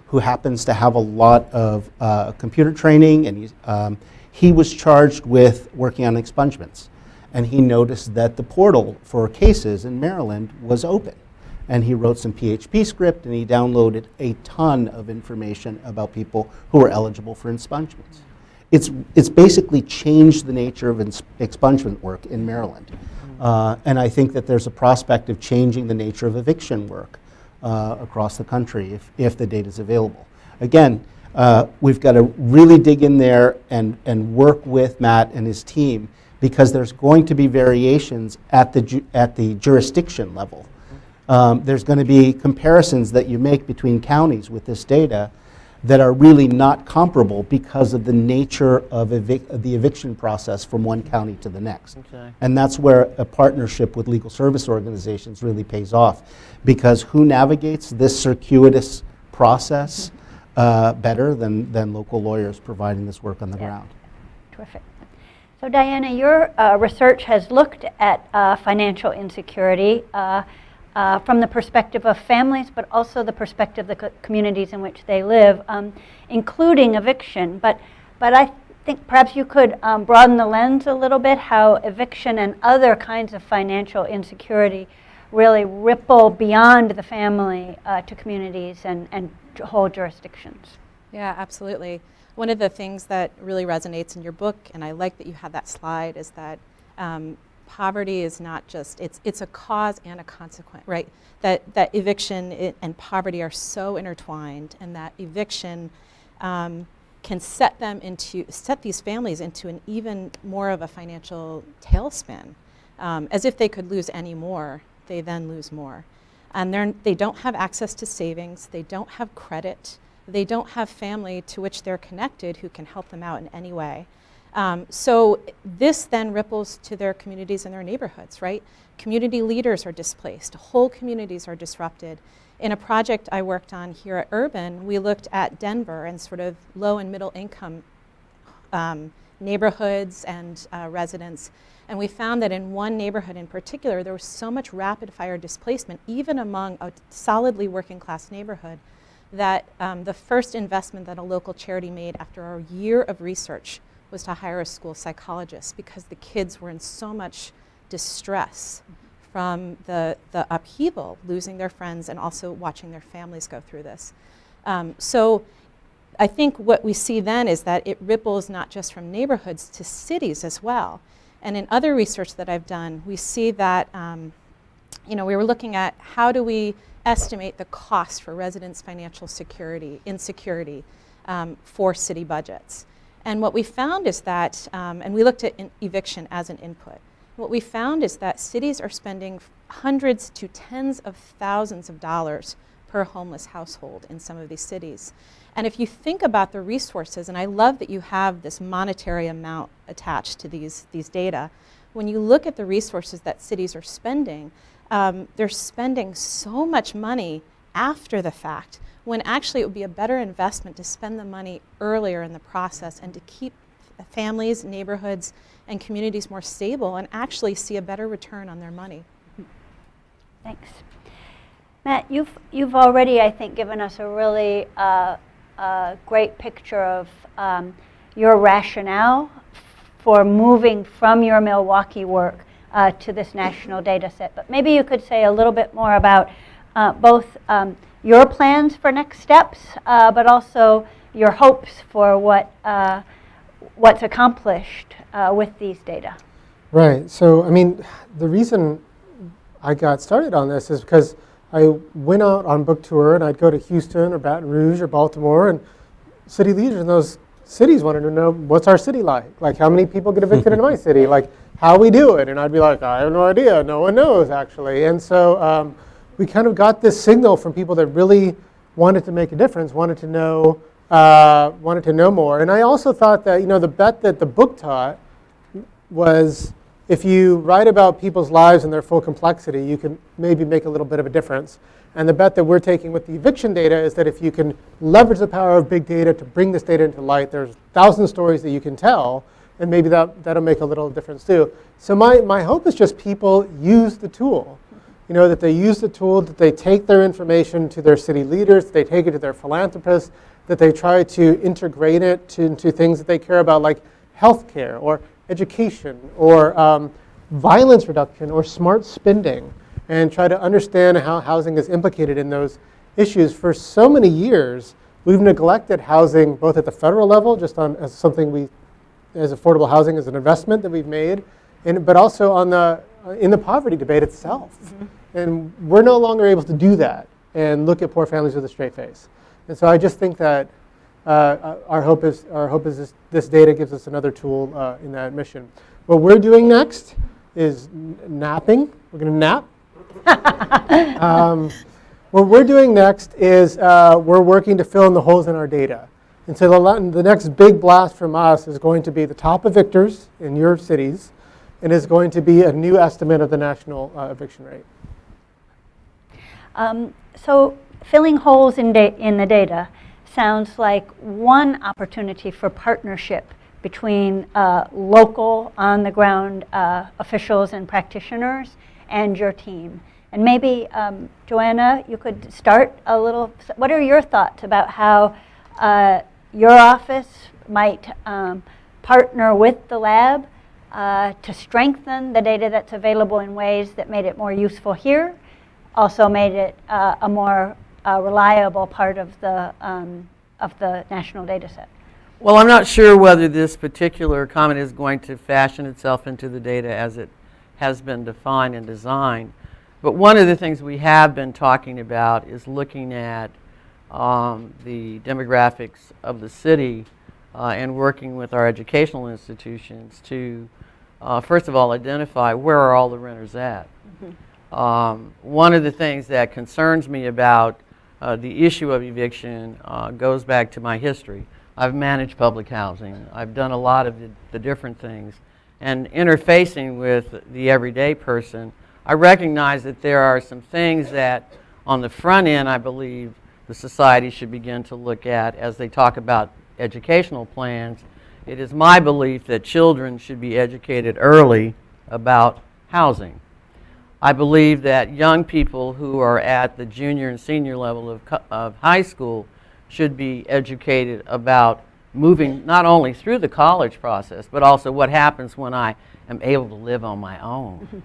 who happens to have a lot of computer training, and he was charged with working on expungements. And he noticed that the portal for cases in Maryland was open. And he wrote some PHP script, and he downloaded a ton of information about people who were eligible for expungements. It's basically changed the nature of expungement work in Maryland. And I think that there's a prospect of changing the nature of eviction work across the country if the data is available. Again, we've got to really dig in there and work with Matt and his team, because there's going to be variations at the jurisdiction level. There's going to be comparisons that you make between counties with this data that are really not comparable because of the nature of the eviction process from one county to the next. Okay. And that's where a partnership with legal service organizations really pays off, because who navigates this circuitous process better than local lawyers providing this work on the ground? Terrific. So Diana, your research has looked at financial insecurity from the perspective of families, but also the perspective of the communities in which they live, including eviction. But I think perhaps you could broaden the lens a little bit, how eviction and other kinds of financial insecurity really ripple beyond the family to communities and whole jurisdictions. Yeah, absolutely. One of the things that really resonates in your book, and I like that you have that slide, is that poverty is not just, it's a cause and a consequence, right? That eviction and poverty are so intertwined, and that eviction can set these families into an even more of a financial tailspin. As if they could lose any more, they then lose more. And they don't have access to savings, they don't have credit, they don't have family to which they're connected who can help them out in any way. So this then ripples to their communities and their neighborhoods, right? Community leaders are displaced, whole communities are disrupted. In a project I worked on here at Urban, we looked at Denver and sort of low and middle income neighborhoods and residents. And we found that in one neighborhood in particular, there was so much rapid fire displacement, even among a solidly working class neighborhood, that the first investment that a local charity made after a year of research was to hire a school psychologist, because the kids were in so much distress from the upheaval, losing their friends and also watching their families go through this. So I think what we see then is that it ripples not just from neighborhoods to cities as well. And in other research that I've done, we see that, we were looking at how do we estimate the cost for residents' financial insecurity for city budgets. And what we found is that, and we looked at eviction as an input, what we found is that cities are spending hundreds to tens of thousands of dollars per homeless household in some of these cities. And if you think about the resources, and I love that you have this monetary amount attached to these data, when you look at the resources that cities are spending, they're spending so much money after the fact, when actually it would be a better investment to spend the money earlier in the process and to keep families, neighborhoods, and communities more stable and actually see a better return on their money. Thanks. Matt, you've already, I think, given us a really great picture of your rationale for moving from your Milwaukee work to this national data set. But maybe you could say a little bit more about both your plans for next steps, but also your hopes for what's accomplished with these data. Right. So, I mean, the reason I got started on this is because I went out on book tour, and I'd go to Houston or Baton Rouge or Baltimore, and city leaders in those cities wanted to know, what's our city like? Like, how many people get evicted in my city? Like, how we do it? And I'd be like, I have no idea. No one knows, actually. And so we kind of got this signal from people that really wanted to make a difference, wanted to know more. And I also thought that, the bet that the book taught was if you write about people's lives in their full complexity, you can maybe make a little bit of a difference. And the bet that we're taking with the eviction data is that if you can leverage the power of big data to bring this data into light, there's 1,000 stories that you can tell, and maybe that'll make a little difference too. So my hope is just people use the tool. That they use the tool, that they take their information to their city leaders, they take it to their philanthropists, that they try to integrate it into things that they care about, like healthcare or education or violence reduction or smart spending, and try to understand how housing is implicated in those issues. For so many years, we've neglected housing both at the federal level, just as something as affordable housing as an investment that we've made, but also in the poverty debate itself. Mm-hmm. And we're no longer able to do that and look at poor families with a straight face. And so I just think that our hope is this data gives us another tool in that mission. What we're doing next is napping. We're going to nap. What we're doing next is we're working to fill in the holes in our data. And so the next big blast from us is going to be the top evictors in your cities, and is going to be a new estimate of the national eviction rate. So filling holes in the data sounds like one opportunity for partnership between local, on-the-ground officials and practitioners and your team. And maybe, Joanna, you could start a little. What are your thoughts about how your office might partner with the lab to strengthen the data that's available in ways that made it more useful here, also made it a more reliable part of the national data set? Well, I'm not sure whether this particular comment is going to fashion itself into the data as it has been defined and designed. But one of the things we have been talking about is looking at the demographics of the city and working with our educational institutions to, first of all, identify where are all the renters at. Mm-hmm. One of the things that concerns me about the issue of eviction goes back to my history. I've managed public housing. I've done a lot of the different things. And interfacing with the everyday person, I recognize that there are some things that on the front end, I believe the society should begin to look at as they talk about educational plans. It is my belief that children should be educated early about housing. I believe that young people who are at the junior and senior level of high school should be educated about moving not only through the college process, but also what happens when I am able to live on my own.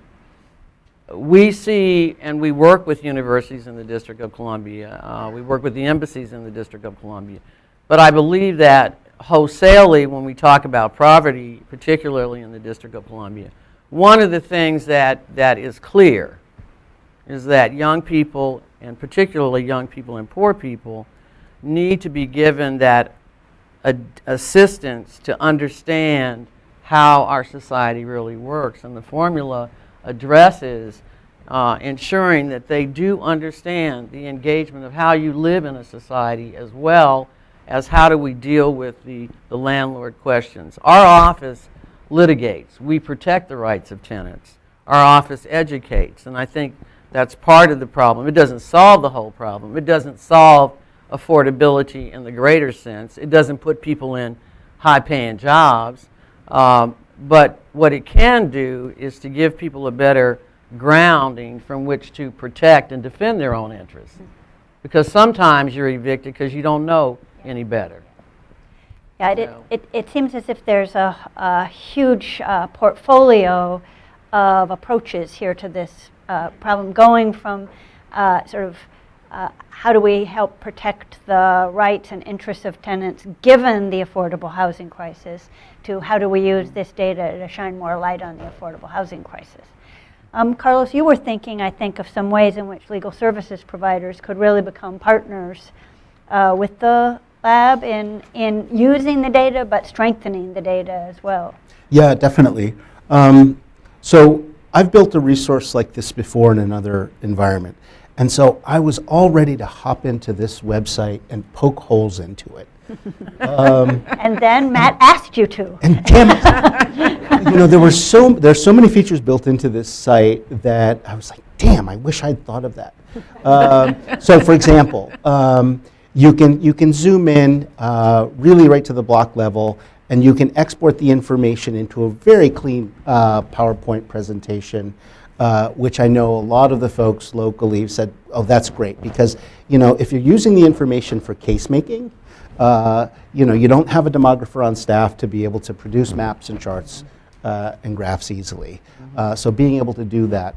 We see and we work with universities in the District of Columbia. We work with the embassies in the District of Columbia. But I believe that wholesalely, when we talk about poverty, particularly in the District of Columbia, one of the things that is clear is that young people, and particularly young people and poor people, need to be given that assistance to understand how our society really works. And the formula addresses ensuring that they do understand the engagement of how you live in a society, as well as how do we deal with the landlord questions. Our office litigates. We protect the rights of tenants. Our office educates, and I think that's part of the problem. It doesn't solve the whole problem. It doesn't solve affordability in the greater sense. It doesn't put people in high-paying jobs. But what it can do is to give people a better grounding from which to protect and defend their own interests. Because sometimes you're evicted because you don't know any better. Yeah, it seems as if there's a huge portfolio of approaches here to this problem, going from how do we help protect the rights and interests of tenants given the affordable housing crisis, to how do we use this data to shine more light on the affordable housing crisis. Carlos, you were thinking, I think, of some ways in which legal services providers could really become partners with the lab in using the data, but strengthening the data as well. Yeah, definitely. So I've built a resource like this before in another environment. And so I was all ready to hop into this website and poke holes into it. And then Matt asked you to. And damn it, there's so many features built into this site that I was like, damn, I wish I'd thought of that. So, for example, you can zoom in really right to the block level, and you can export the information into a very clean PowerPoint presentation, which I know a lot of the folks locally have said, oh, that's great, because if you're using the information for case making, you don't have a demographer on staff to be able to produce maps and charts and graphs easily. So being able to do that.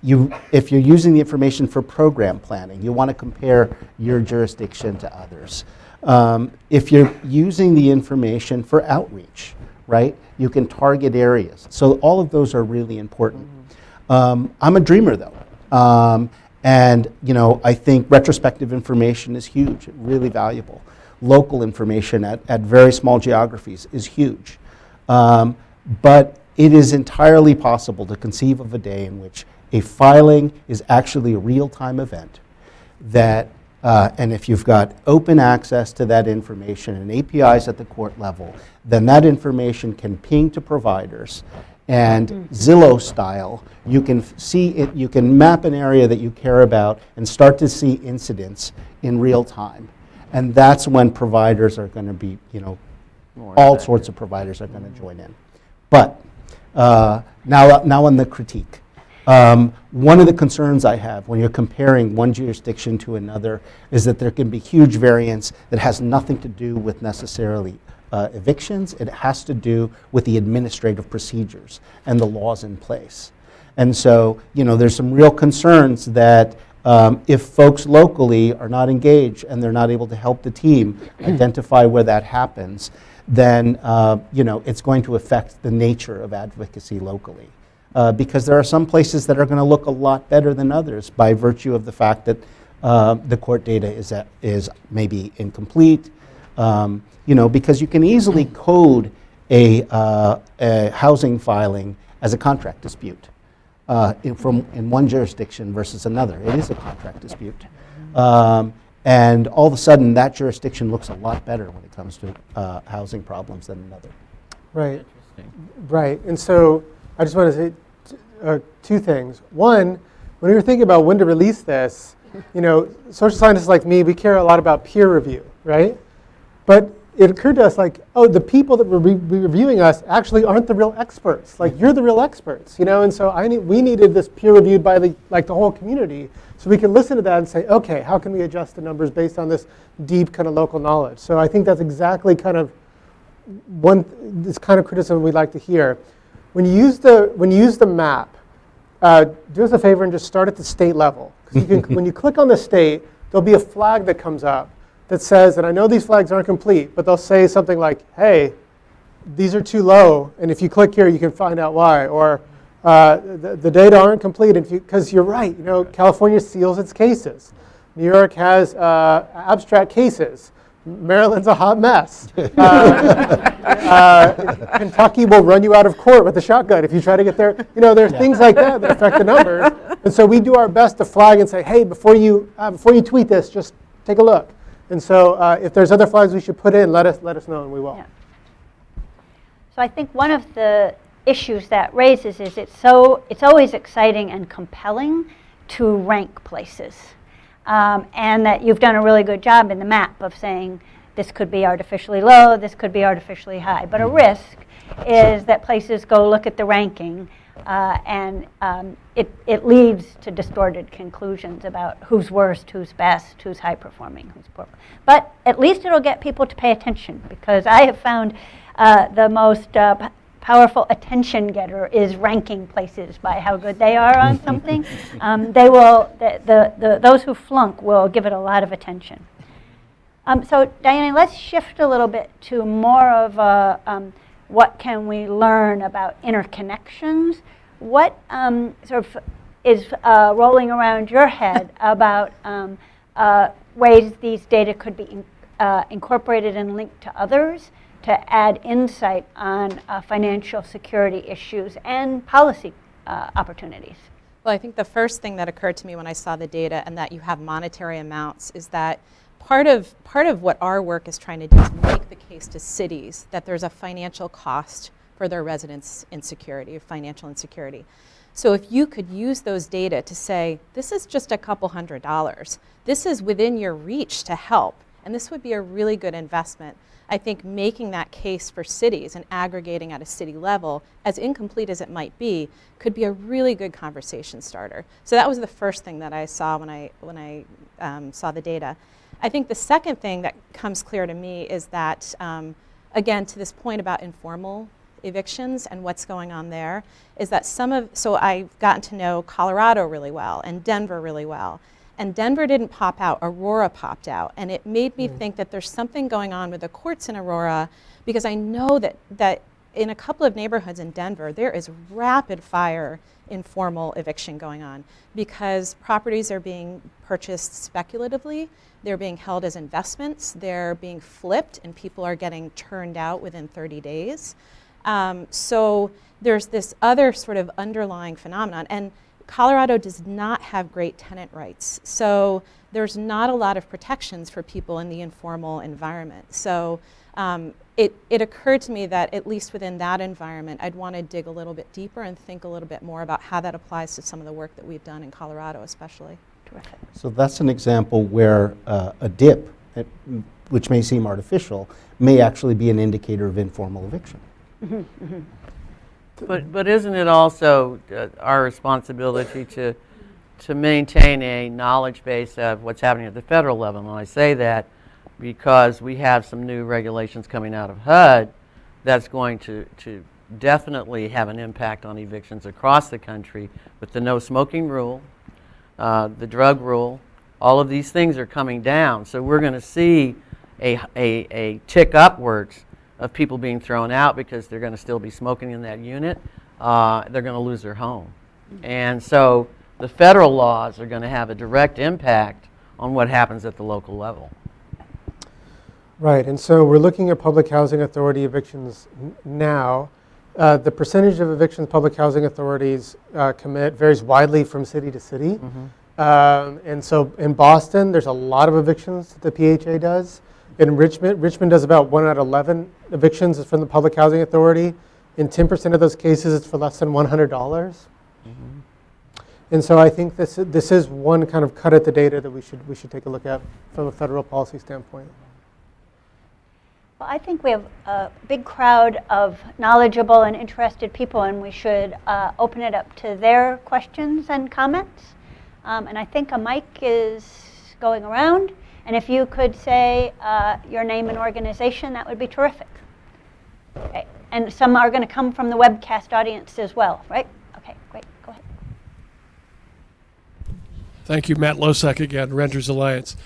If you're using the information for program planning, you want to compare your jurisdiction to others. If you're using the information for outreach, right, you can target areas. So all of those are really important. I'm a dreamer, though. And I think retrospective information is huge, really valuable. Local information at very small geographies is huge. But it is entirely possible to conceive of a day in which a filing is actually a real-time event that, and if you've got open access to that information and APIs at the court level, then that information can ping to providers. And Zillow style, you can see it, you can map an area that you care about and start to see incidents in real time. And that's when providers are going to be, all sorts of providers are going to join in. But now on the critique. One of the concerns I have when you're comparing one jurisdiction to another is that there can be huge variance that has nothing to do with necessarily evictions. It has to do with the administrative procedures and the laws in place. And so, there's some real concerns that if folks locally are not engaged and they're not able to help the team identify where that happens, then it's going to affect the nature of advocacy locally. Because there are some places that are going to look a lot better than others by virtue of the fact that the court data is maybe incomplete. Because you can easily code a housing filing as a contract dispute in one jurisdiction versus another. It is a contract dispute. And all of a sudden, that jurisdiction looks a lot better when it comes to housing problems than another. Right. Right. And so I just want to say two things. One, when you're thinking about when to release this, social scientists like me, we care a lot about peer review, right? But it occurred to us the people that were reviewing us actually aren't the real experts. You're the real experts, And so we needed this peer reviewed by the whole community, so we can listen to that and say, okay, how can we adjust the numbers based on this deep kind of local knowledge? So I think that's exactly kind of this kind of criticism we'd like to hear. When you use the map, do us a favor and just start at the state level. Because when you click on the state, there'll be a flag that comes up that says, and I know these flags aren't complete, but they'll say something like, hey, these are too low, and if you click here, you can find out why. Or the data aren't complete, because you're right, California seals its cases. New York has abstract cases. Maryland's a hot mess. Kentucky will run you out of court with a shotgun if you try to get there. There are things like that that affect the numbers. And so we do our best to flag and say, hey, before you tweet this, just take a look. And so if there's other flags we should put in, let us know, and we will. Yeah. So I think one of the issues that raises is it's always exciting and compelling to rank places. And that you've done a really good job in the map of saying this could be artificially low, this could be artificially high. But a risk is that places go look at the ranking and it leads to distorted conclusions about who's worst, who's best, who's high performing, who's poor. But at least it'll get people to pay attention, because I have found the most powerful attention getter is ranking places by how good they are on something. They will, those who flunk will give it a lot of attention. So Diane, let's shift a little bit to more of a, what can we learn about interconnections? What sort of is rolling around your head about ways these data could be incorporated and linked to others to add insight on financial security issues and policy opportunities? Well, I think the first thing that occurred to me when I saw the data and that you have monetary amounts is that part of what our work is trying to do is make the case to cities that there's a financial cost for their residents' insecurity, financial insecurity. So if you could use those data to say, this is just a couple $100, this is within your reach to help, and this would be a really good investment. I think making that case for cities and aggregating at a city level, as incomplete as it might be, could be a really good conversation starter. So that was the first thing that I saw when I saw the data. I think the second thing that comes clear to me is that, again, to this point about informal evictions and what's going on there, is that so I've gotten to know Colorado really well and Denver really well. And Denver didn't pop out, Aurora popped out. And it made me think that there's something going on with the courts in Aurora, because I know that in a couple of neighborhoods in Denver, there is rapid fire informal eviction going on because properties are being purchased speculatively, they're being held as investments, they're being flipped, and people are getting turned out within 30 days. So there's this other sort of underlying phenomenon. And Colorado does not have great tenant rights. So there's not a lot of protections for people in the informal environment. So it occurred to me that at least within that environment, I'd want to dig a little bit deeper and think a little bit more about how that applies to some of the work that we've done in Colorado especially. Terrific. So that's an example where a dip, which may seem artificial, may actually be an indicator of informal eviction. Mm-hmm, mm-hmm. But isn't it also our responsibility to maintain a knowledge base of what's happening at the federal level? And I say that because we have some new regulations coming out of HUD that's going to definitely have an impact on evictions across the country with the no smoking rule, the drug rule. All of these things are coming down. So we're going to see a tick upwards of people being thrown out because they're going to still be smoking in that unit. They're going to lose their home. And so the federal laws are going to have a direct impact on what happens at the local level. Right, and so we're looking at public housing authority evictions now. The percentage of evictions public housing authorities commit varies widely from city to city. Mm-hmm. And so in Boston, there's a lot of evictions that the PHA does. In Richmond does about 1 out of 11 evictions from the Public Housing Authority. In 10% of those cases, it's for less than $100. Mm-hmm. And so I think this is one kind of cut at the data that we should take a look at from a federal policy standpoint. Well, I think we have a big crowd of knowledgeable and interested people, and we should open it up to their questions and comments. And I think a mic is going around. And if you could say your name and organization, that would be terrific. Okay. And some are going to come from the webcast audience as well, right? Okay, great. Go ahead. Thank you, Matt Losak again, Renters Alliance.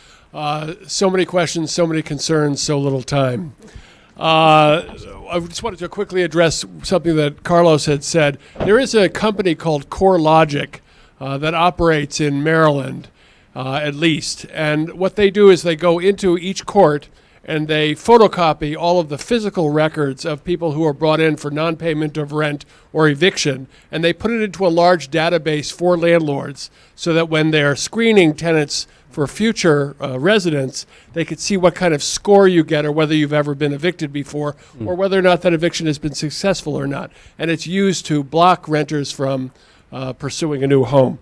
So many questions, so many concerns, so little time. I just wanted to quickly address something that Carlos had said. There is a company called CoreLogic that operates in Maryland. At least. And what they do is they go into each court and they photocopy all of the physical records of people who are brought in for non-payment of rent or eviction, and they put it into a large database for landlords so that when they're screening tenants for future residents, they could see what kind of score you get or whether you've ever been evicted before or whether or not that eviction has been successful or not. And it's used to block renters from pursuing a new home.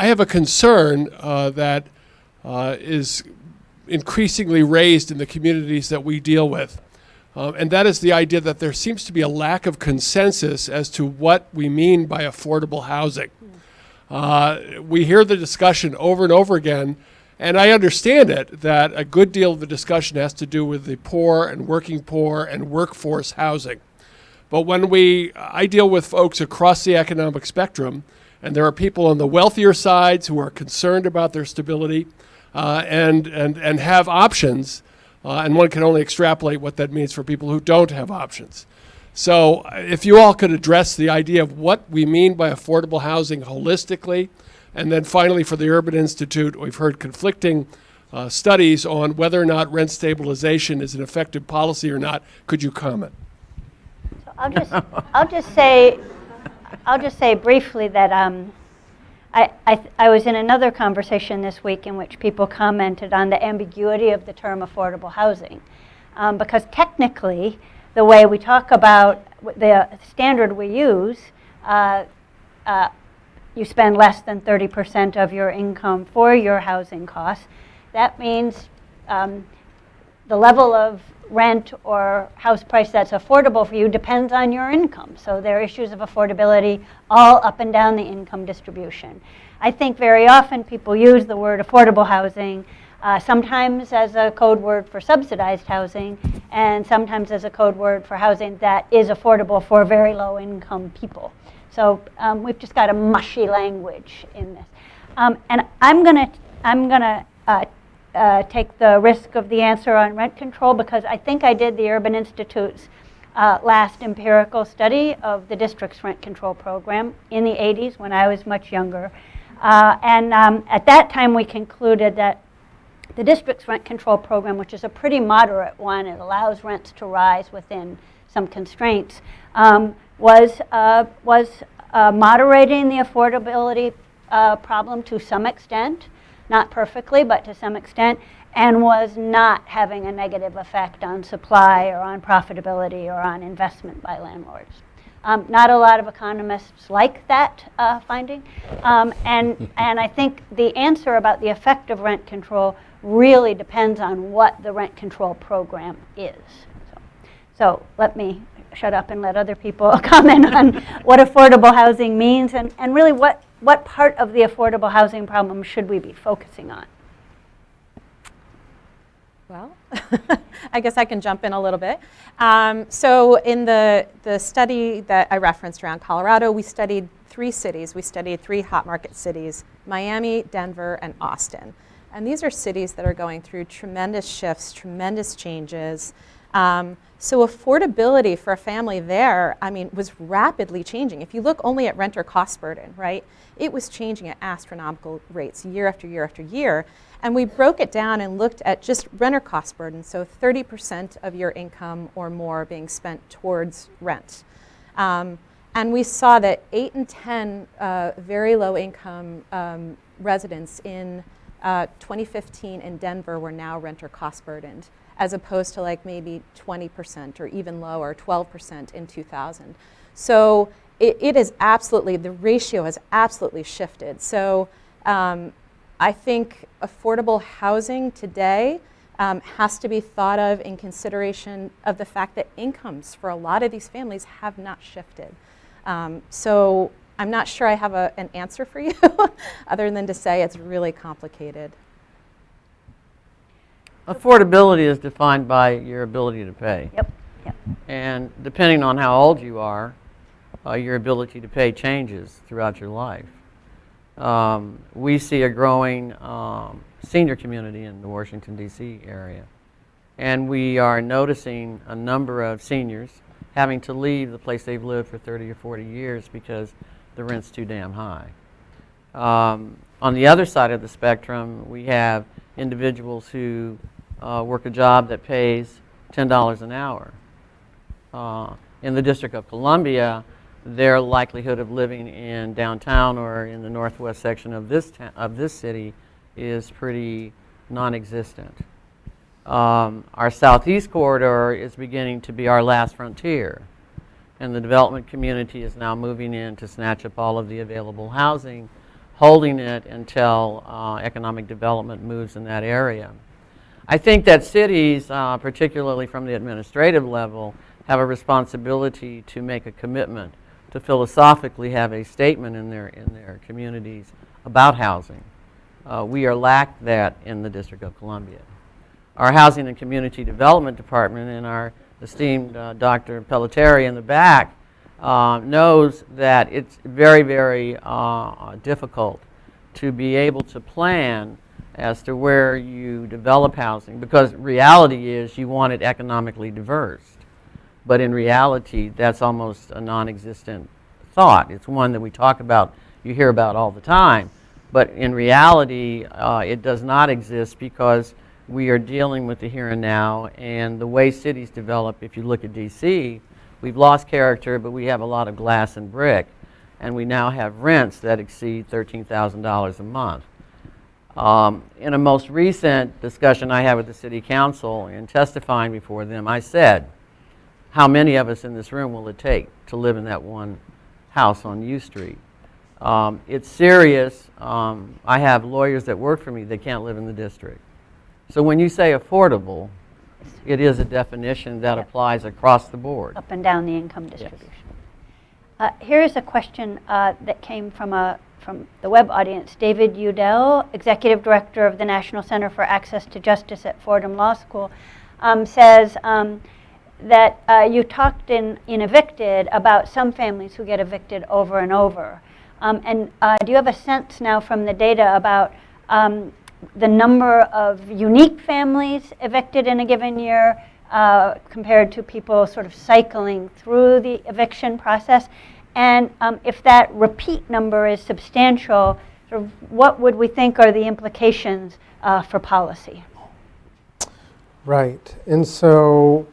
I have a concern that is increasingly raised in the communities that we deal with, and that is the idea that there seems to be a lack of consensus as to what we mean by affordable housing. We hear the discussion over and over again, and I understand it, that a good deal of the discussion has to do with the poor and working poor and workforce housing. But when I deal with folks across the economic spectrum, and there are people on the wealthier sides who are concerned about their stability and have options, and one can only extrapolate what that means for people who don't have options. So if you all could address the idea of what we mean by affordable housing holistically, and then finally for the Urban Institute, we've heard conflicting studies on whether or not rent stabilization is an effective policy or not. Could you comment? So I'll just say briefly that I was in another conversation this week in which people commented on the ambiguity of the term affordable housing. Because technically, the way we talk about the standard we use, you spend less than 30% of your income for your housing costs. That means the level of rent or house price that's affordable for you depends on your income. So there are issues of affordability all up and down the income distribution. I think very often people use the word affordable housing sometimes as a code word for subsidized housing and sometimes as a code word for housing that is affordable for very low income people. So we've just got a mushy language in this. And I'm gonna take the risk of the answer on rent control because I think I did the Urban Institute's last empirical study of the district's rent control program in the 80s when I was much younger. And at that time we concluded that the district's rent control program, which is a pretty moderate one, it allows rents to rise within some constraints, was moderating the affordability problem to some extent, not perfectly, but to some extent, and was not having a negative effect on supply or on profitability or on investment by landlords. Not a lot of economists like that finding, and I think the answer about the effect of rent control really depends on what the rent control program is. So let me shut up and let other people comment on what affordable housing means and really what part of the affordable housing problem should we be focusing on? Well, I guess I can jump in a little bit. So in the study that I referenced around Colorado, we studied 3 cities. We studied 3 hot market cities, Miami, Denver, and Austin. And these are cities that are going through tremendous shifts, tremendous changes. So affordability for a family there, I mean, was rapidly changing. If you look only at renter cost burden, right, it was changing at astronomical rates year after year after year. And we broke it down and looked at just renter cost burden, so 30% of your income or more being spent towards rent. And we saw that 8 in 10 very low income residents in 2015 in Denver were now renter cost burdened, as opposed to like maybe 20% or even lower, 12% in 2000. So it is absolutely, the ratio has absolutely shifted. So I think affordable housing today has to be thought of in consideration of the fact that incomes for a lot of these families have not shifted. So I'm not sure I have an answer for you other than to say it's really complicated. Affordability is defined by your ability to pay. Yep. And depending on how old you are, your ability to pay changes throughout your life. We see a growing senior community in the Washington, D.C. area. And we are noticing a number of seniors having to leave the place they've lived for 30 or 40 years because the rent's too damn high. On the other side of the spectrum, we have individuals who work a job that pays $10 an hour. In the District of Columbia, their likelihood of living in downtown or in the northwest section of this city is pretty non-existent. Our southeast corridor is beginning to be our last frontier, and the development community is now moving in to snatch up all of the available housing, holding it until economic development moves in that area. I think that cities, particularly from the administrative level, have a responsibility to make a commitment to philosophically have a statement in their communities about housing. We are lacked that in the District of Columbia. Our Housing and Community Development Department and our esteemed Dr. Pelletieri in the back knows that it's very, very difficult to be able to plan as to where you develop housing, because reality is you want it economically diverse. But in reality, that's almost a non-existent thought. It's one that we talk about, you hear about all the time. But in reality, it does not exist because we are dealing with the here and now. And the way cities develop, if you look at D.C., we've lost character, but we have a lot of glass and brick. and we now have rents that exceed $13,000 a month. In a most recent discussion I had with the City Council and testifying before them, I said, how many of us in this room will it take to live in that one house on U Street? It's serious. I have lawyers that work for me that can't live in the district. So when you say affordable, it is a definition that applies across the board. Up and down the income distribution. Yes. Here is a question that came from the web audience. David Udell, Executive Director of the National Center for Access to Justice at Fordham Law School, says that you talked in Evicted about some families who get evicted over and over. And do you have a sense now from the data about the number of unique families evicted in a given year compared to people sort of cycling through the eviction process? And if that repeat number is substantial, sort of what would we think are the implications for policy? Right. And so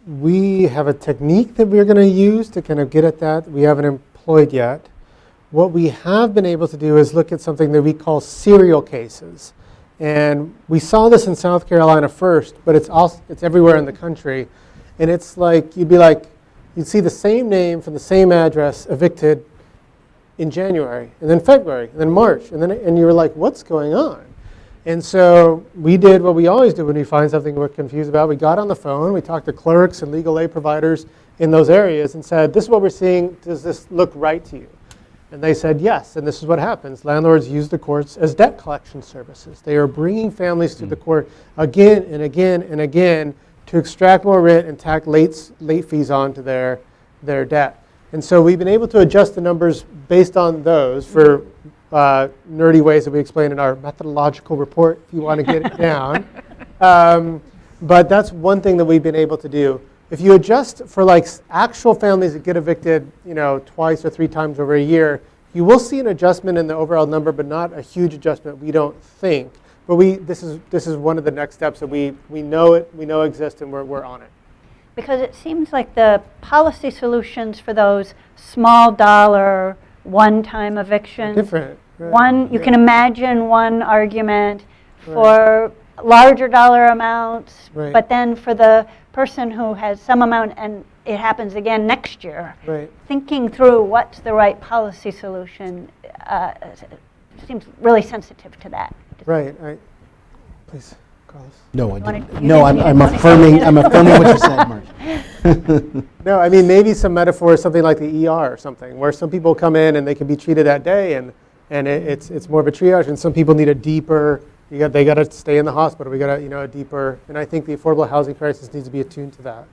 we have a technique that we're going to use to kind of get at that. We haven't employed yet. What we have been able to do is look at something that we call serial cases. And we saw this in South Carolina first, but it's everywhere in the country. And it's like, you'd see the same name from the same address evicted in January, and then February, and then March, and you were like, what's going on? And so we did what we always do when we find something we're confused about. We got on the phone, we talked to clerks and legal aid providers in those areas and said, this is what we're seeing, does this look right to you? And they said yes, and this is what happens. Landlords use the courts as debt collection services. They are bringing families to the court again and again and again to extract more rent and tack late fees onto their debt. And so we've been able to adjust the numbers based on those for nerdy ways that we explain in our methodological report if you want to get it down. But that's one thing that we've been able to do. If you adjust for like actual families that get evicted, twice or three times over a year, you will see an adjustment in the overall number, but not a huge adjustment, we don't think. But this is one of the next steps that we know exist, and we're on it. Because it seems like the policy solutions for those small dollar one-time evictions, different. Right. You can imagine one argument for larger dollar amounts, but then for the person who has some amount and it happens again next year, thinking through what's the right policy solution seems really sensitive to that. Right. Please, Carlos. No, I didn't. No, I'm affirming what you said, Mark. No, I mean maybe some metaphor, something like the ER or something, where some people come in and they can be treated that day, and it's more of a triage, and some people need a deeper. They got to stay in the hospital. We got a deeper, and I think the affordable housing crisis needs to be attuned to that.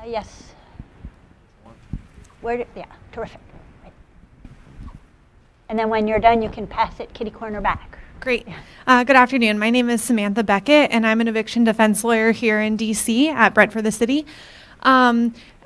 Yes. Terrific. Right. And then when you're done, you can pass it kitty corner back. Great. Good afternoon. My name is Samantha Beckett, and I'm an eviction defense lawyer here in D.C. at Brent for the City.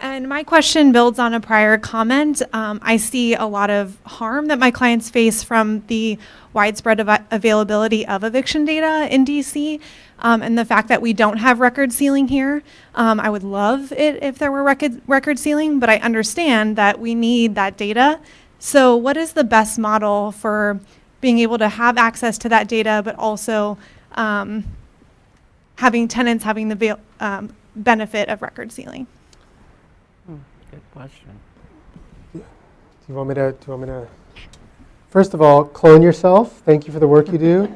And my question builds on a prior comment. I see a lot of harm that my clients face from the widespread availability of eviction data in DC, and the fact that we don't have record sealing here. I would love it if there were record sealing, but I understand that we need that data. So what is the best model for being able to have access to that data, but also having tenants having the benefit of record sealing? Good question. Do you want me to? First of all, clone yourself. Thank you for the work you do.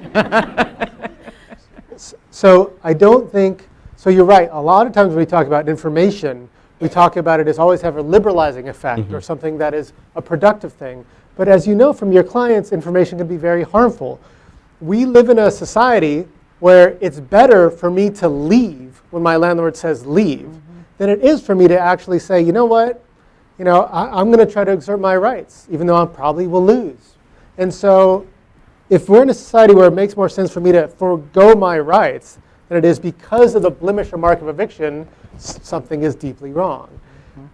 So I don't think. So you're right. A lot of times when we talk about information, we talk about it as always have a liberalizing effect or something that is a productive thing. But as you know from your clients, information can be very harmful. We live in a society where it's better for me to leave when my landlord says leave than it is for me to actually say, you know what, I'm going to try to exert my rights, even though I probably will lose. And so if we're in a society where it makes more sense for me to forego my rights than it is because of the blemish or mark of eviction, something is deeply wrong.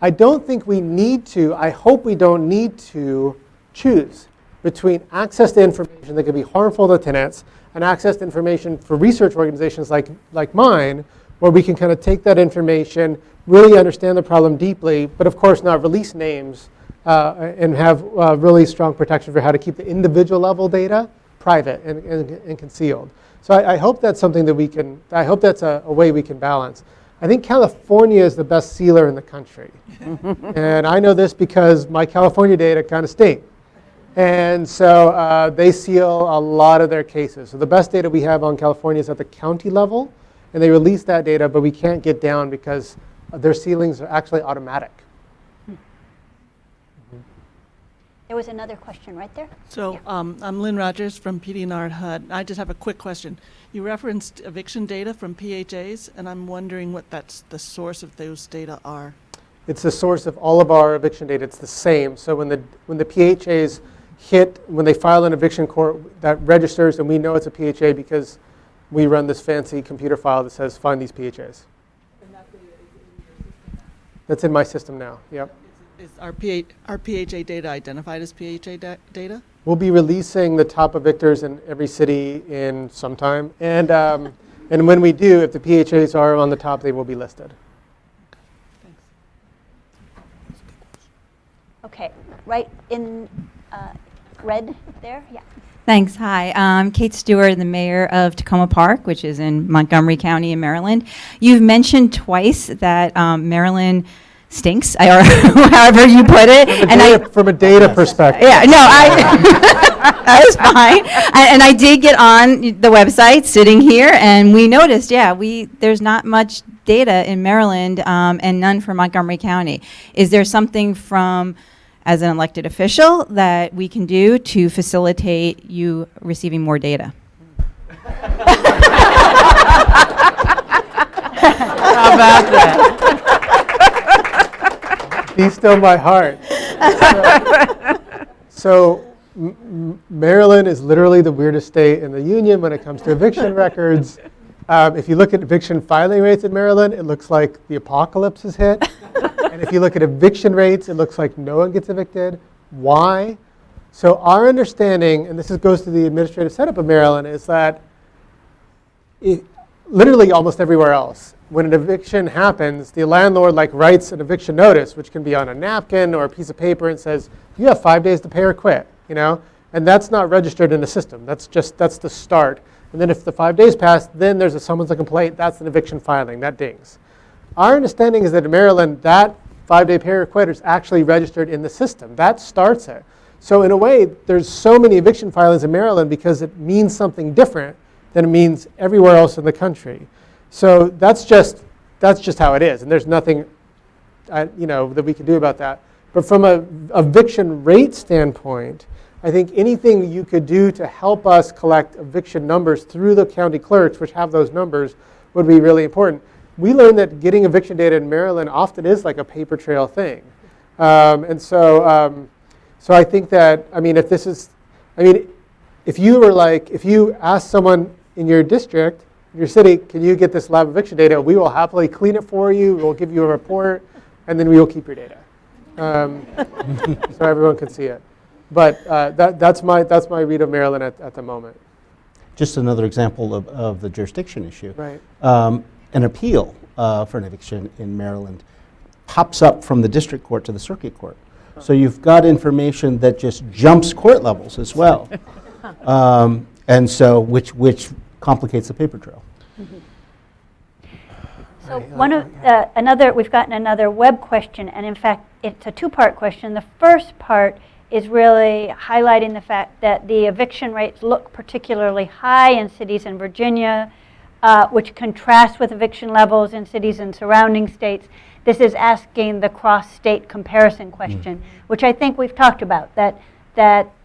I don't think we need to, I hope we don't need to choose between access to information that could be harmful to tenants and access to information for research organizations like mine, where we can kind of take that information, really understand the problem deeply, but of course not release names and have really strong protection for how to keep the individual level data private and concealed. So I hope that's something that we can, I hope that's a way we can balance. I think California is the best sealer in the country. And I know this because my California data kind of stink. And so they seal a lot of their cases. So the best data we have on California is at the county level. And they release that data, but we can't get down because their sealings are actually automatic. There was another question right there. So I'm Lynn Rogers from PD&R HUD. I just have a quick question. You referenced eviction data from PHAs, and I'm wondering what the source of those data are. It's the source of all of our eviction data. It's the same. So when the PHAs hit, when they file an eviction court, that registers, and we know it's a PHA because we run this fancy computer file that says find these PHAs. And that data is in your system now? That's in my system now. Yep. Is our PHA data identified as PHA data? We'll be releasing the top evictors in every city in some time. And when we do, if the PHAs are on the top, they will be listed. Okay, right in red there, yeah. Thanks. Hi, I'm Kate Stewart, the mayor of Tacoma Park, which is in Montgomery County in Maryland. You've mentioned twice that Maryland stinks, or however you put it. From a data perspective. Yeah, no, that was fine. And I did get on the website sitting here, and we noticed, there's not much data in Maryland and none for Montgomery County. Is there something from, as an elected official, that we can do to facilitate you receiving more data? How about that? Be still my heart. So Maryland is literally the weirdest state in the union when it comes to eviction records. If you look at eviction filing rates in Maryland, it looks like the apocalypse has hit. And if you look at eviction rates, it looks like no one gets evicted. Why? So our understanding, and this goes to the administrative setup of Maryland, is that literally almost everywhere else, when an eviction happens, the landlord writes an eviction notice, which can be on a napkin or a piece of paper, and says, you have 5 days to pay or quit, And that's not registered in the system. That's the start. And then if the 5 days pass, then there's a summons and complaint. That's an eviction filing. That dings. Our understanding is that in Maryland, that 5-day pay or quit is actually registered in the system. That starts it. So in a way, there's so many eviction filings in Maryland because it means something different than it means everywhere else in the country. So that's just how it is, and there's nothing that we can do about that. But from a eviction rate standpoint, I think anything you could do to help us collect eviction numbers through the county clerks, which have those numbers, would be really important. We learned that getting eviction data in Maryland often is like a paper trail thing, and so I think that if you ask someone in your district, your city, can you get this lab eviction data? We will happily clean it for you. We'll give you a report, and then we will keep your data, so everyone can see it. But that's my read of Maryland at the moment. Just another example of the jurisdiction issue. Right. An appeal for an eviction in Maryland pops up from the district court to the circuit court. So you've got information that just jumps court levels as well, and so which complicates the paper trail. So we've gotten another web question, and in fact, it's a two-part question. The first part is really highlighting the fact that the eviction rates look particularly high in cities in Virginia, which contrasts with eviction levels in cities in surrounding states. This is asking the cross-state comparison question, which I think we've talked about, that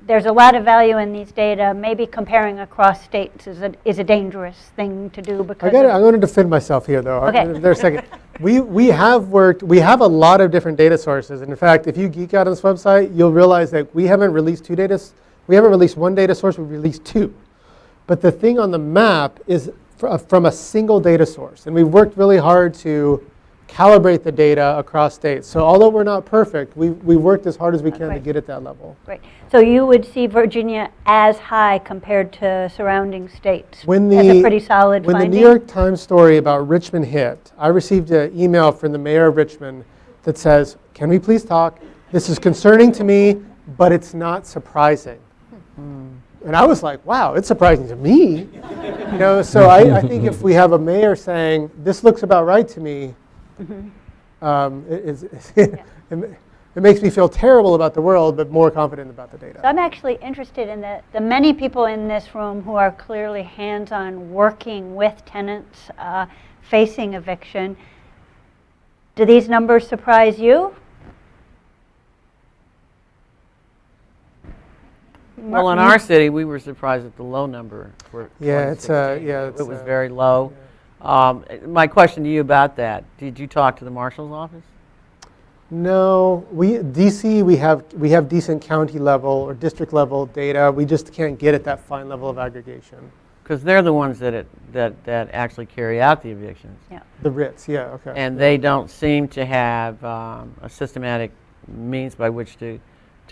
there's a lot of value in these data. Maybe comparing across states is a dangerous thing to do because I'm going to defend myself here, though. Okay. There's a second. We have a lot of different data sources. And in fact, if you geek out on this website, you'll realize that we haven't released we haven't released one data source, we've released two. But the thing on the map is from a single data source. And we've worked really hard to calibrate the data across states. So although we're not perfect, we worked as hard as we can to get at that level. Right. So you would see Virginia as high compared to surrounding states as a pretty solid when finding? the New York Times story about Richmond hit, I received an email from the mayor of Richmond that says, can we please talk? This is concerning to me, but it's not surprising. And I was like, wow, it's surprising to me. You know, so I think if we have a mayor saying, this looks about right to me, it makes me feel terrible about the world, but more confident about the data. So I'm actually interested in the many people in this room who are clearly hands-on working with tenants facing eviction. Do these numbers surprise you? Well, in our city, we were surprised at the low number for it's it was very low. My question to you about that: did you talk to the marshal's office? No, DC we have decent county level or district level data. We just can't get at that fine level of aggregation. Because they're the ones that actually carry out the evictions. Yeah. The writs, yeah, okay. And they don't seem to have a systematic means by which to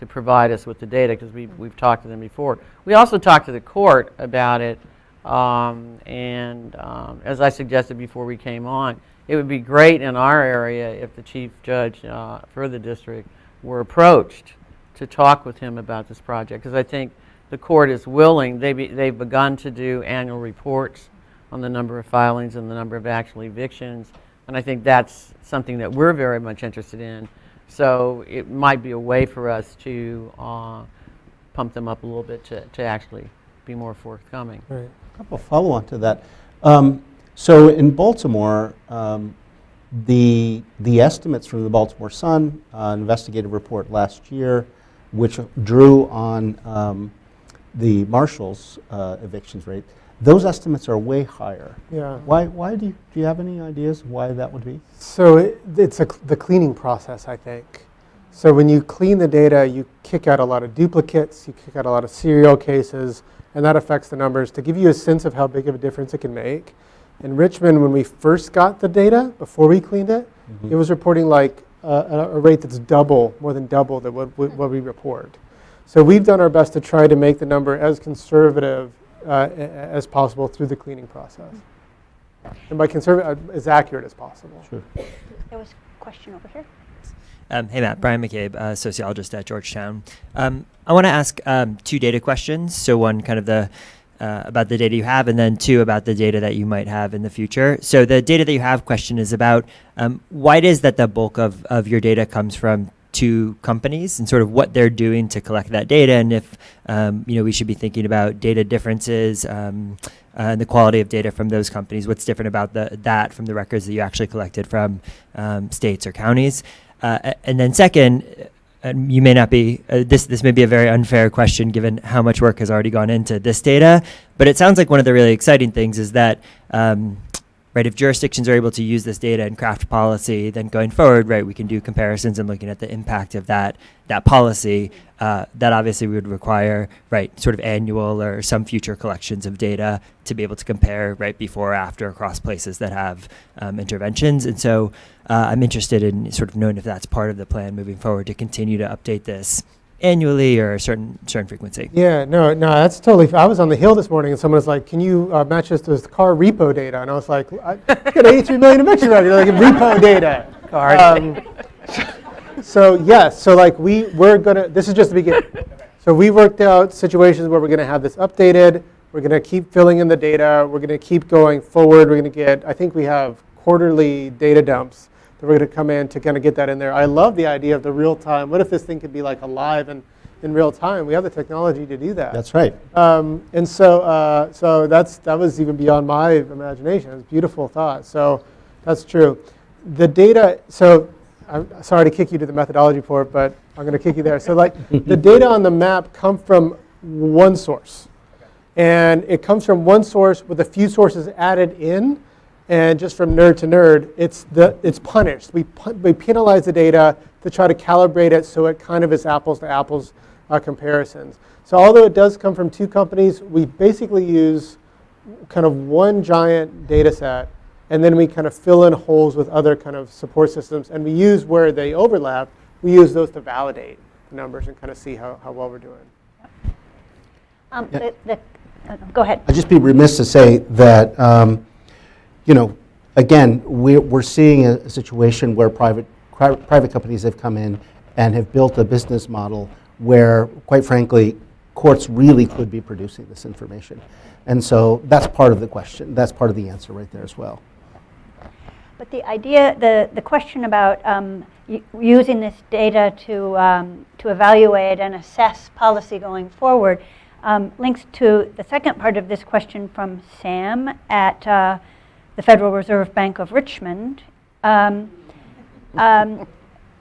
provide us with the data, because we've talked to them before. We also talked to the court about it, and as I suggested before we came on, it would be great in our area if the chief judge for the district were approached to talk with him about this project, because I think the court is willing. They've begun to do annual reports on the number of filings and the number of actual evictions, and I think that's something that we're very much interested in. So it might be a way for us to pump them up a little bit to actually be more forthcoming. Right. A couple follow-on to that. So in Baltimore, the estimates from the Baltimore Sun, investigative report last year, which drew on the Marshall's evictions rate, those estimates are way higher. Yeah. Why do you have any ideas why that would be? So it's the cleaning process, I think. So when you clean the data, you kick out a lot of duplicates, you kick out a lot of serial cases, and that affects the numbers. To give you a sense of how big of a difference it can make, in Richmond, when we first got the data, before we cleaned it, it was reporting like a rate that's more than double than what we report. So we've done our best to try to make the number as conservative as possible through the cleaning process. And by conservative, as accurate as possible. Sure. There was a question over here. Hey Matt, Brian McCabe, sociologist at Georgetown. I want to ask two data questions. So one kind of about the data you have, and then two about the data that you might have in the future. So the data that you have question is about why it is that the bulk of your data comes from two companies and sort of what they're doing to collect that data, and if we should be thinking about data differences and the quality of data from those companies. What's different about that from the records that you actually collected from states or counties? And then second, you may not be, this may be a very unfair question given how much work has already gone into this data, but it sounds like one of the really exciting things is that right, if jurisdictions are able to use this data and craft policy, then going forward, right, we can do comparisons and looking at the impact of that policy. That obviously would require, right, sort of annual or some future collections of data to be able to compare, right, before or after across places that have interventions. And so I'm interested in sort of knowing if that's part of the plan moving forward to continue to update this annually or a certain frequency. Yeah, no, that's totally. I was on the Hill this morning and someone was like, "Can you match this to car repo data?" And I was like, "I got 83 million evictions right here, like repo data." So yes, so like we're gonna. This is just the beginning. So we worked out situations where we're gonna have this updated. We're gonna keep filling in the data. We're gonna keep going forward. We're gonna get. I think we have quarterly data dumps. We're going to come in to kind of get that in there. I love the idea of the real time. What if this thing could be like alive and in real time? We have the technology to do that. That's right. And so that was even beyond my imagination. It was a beautiful thought. So that's true. The data. So I'm sorry to kick you to the methodology report, but I'm going to kick you there. So like the data on the map come from one source, and it comes from one source with a few sources added in. And just from nerd to nerd, it's punished. We penalize the data to try to calibrate it so it kind of is apples to apples comparisons. So although it does come from two companies, we basically use kind of one giant data set and then we kind of fill in holes with other kind of support systems, and we use where they overlap, we use those to validate the numbers and kind of see how well we're doing. Go ahead. I'd just be remiss to say that, again, we're seeing a situation where private companies have come in and have built a business model where, quite frankly, courts really could be producing this information. And so that's part of the question. That's part of the answer right there as well. But the idea, the question about using this data to evaluate and assess policy going forward links to the second part of this question from Sam at the Federal Reserve Bank of Richmond.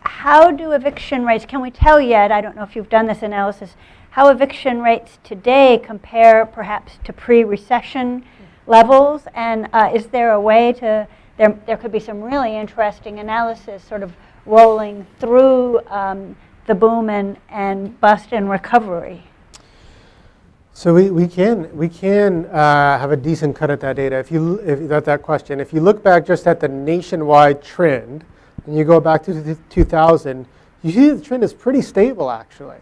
How do eviction rates, can we tell yet, I don't know if you've done this analysis, how eviction rates today compare perhaps to pre-recession levels? And is there a way to, there could be some really interesting analysis sort of rolling through the boom and bust and recovery? So we can have a decent cut at that data. If that question, if you look back just at the nationwide trend, and you go back to 2000, you see the trend is pretty stable actually.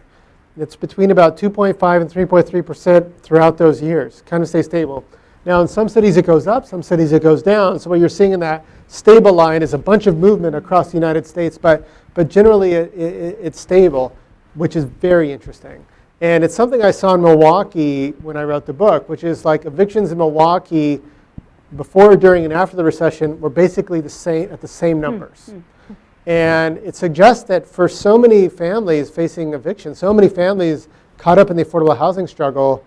It's between about 2.5 and 3.3% throughout those years, kind of stay stable. Now in some cities it goes up, some cities it goes down. So what you're seeing in that stable line is a bunch of movement across the United States, but generally it's stable, which is very interesting. And it's something I saw in Milwaukee when I wrote the book, which is like evictions in Milwaukee before, during, and after the recession were basically the same at the same numbers. And it suggests that for so many families facing eviction, so many families caught up in the affordable housing struggle,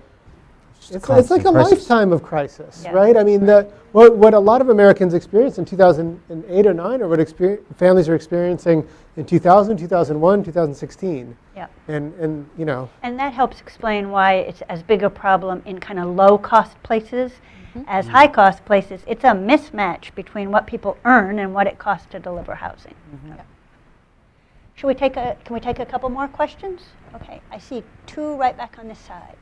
it's like a lifetime of crisis, right? I mean, what a lot of Americans experienced in 2008 or 9 or what families are experiencing in 2000, 2001, 2016. Yeah. And you know. And that helps explain why it's as big a problem in kind of low-cost places as high-cost places. It's a mismatch between what people earn and what it costs to deliver housing. Yeah. Can we take a couple more questions? Okay, I see 2 right back on this side.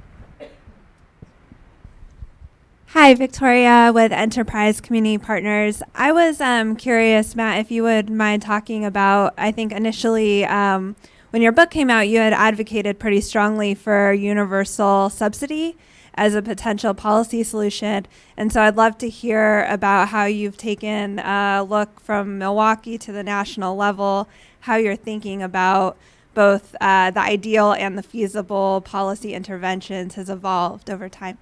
Hi, Victoria with Enterprise Community Partners. I was curious, Matt, if you would mind talking about, I think initially when your book came out, you had advocated pretty strongly for universal subsidy as a potential policy solution. And so I'd love to hear about how you've taken a look from Milwaukee to the national level, how you're thinking about both the ideal and the feasible policy interventions has evolved over time.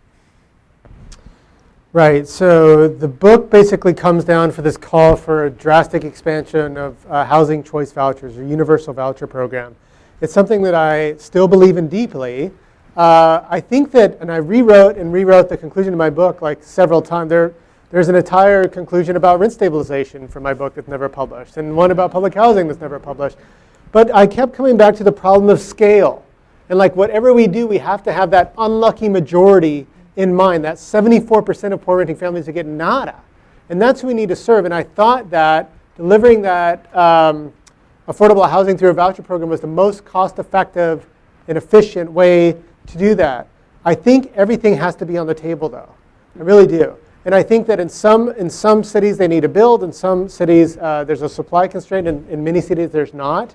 Right, so the book basically comes down for this call for a drastic expansion of housing choice vouchers or universal voucher program. It's something that I still believe in deeply. I think that, and I rewrote the conclusion of my book like several times. There's an entire conclusion about rent stabilization from my book that's never published, and one about public housing that's never published. But I kept coming back to the problem of scale. And like whatever we do, we have to have that unlucky majority in mind, that 74% of poor renting families that get nada. And that's who we need to serve. And I thought that delivering that affordable housing through a voucher program was the most cost-effective and efficient way to do that. I think everything has to be on the table, though. I really do. And I think that in some cities they need to build. In some cities there's a supply constraint. In many cities there's not.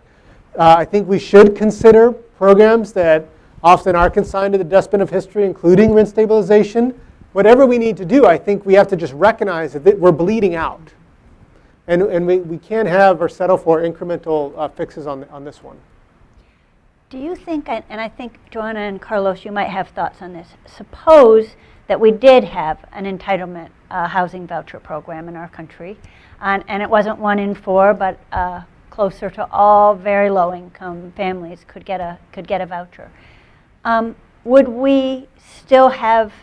I think we should consider programs that often are consigned to the dustbin of history, including rent stabilization. Whatever we need to do, I think we have to just recognize that we're bleeding out. And we can't have or settle for incremental fixes on this one. Do you think, and I think Joanna and Carlos, you might have thoughts on this, suppose that we did have an entitlement housing voucher program in our country, and it wasn't 1 in 4, but closer to all very low-income families could get a voucher. Would we still have,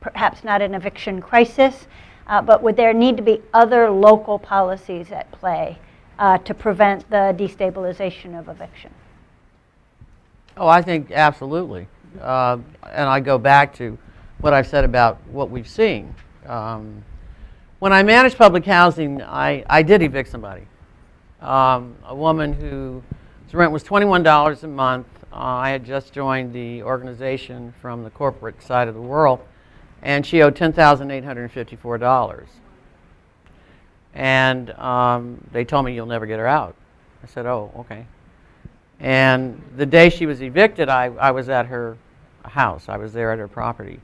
perhaps not an eviction crisis, but would there need to be other local policies at play to prevent the destabilization of eviction? Oh, I think absolutely. And I go back to what I've said about what we've seen. When I managed public housing, I did evict somebody. A woman whose rent was $21 a month. I had just joined the organization from the corporate side of the world, and she owed $10,854. And they told me, you'll never get her out. I said, oh, okay. And the day she was evicted, I was at her house. I was there at her property.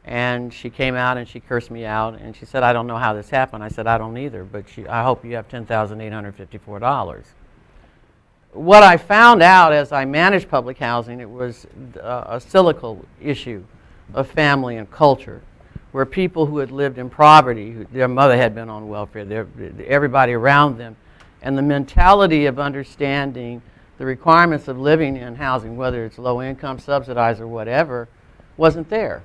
And she came out and she cursed me out, and she said, I don't know how this happened. I said, I don't either, but I hope you have $10,854. What I found out as I managed public housing, it was a cyclical issue of family and culture, where people who had lived in poverty, their mother had been on welfare, everybody around them, and the mentality of understanding the requirements of living in housing, whether it's low income, subsidized, or whatever, wasn't there.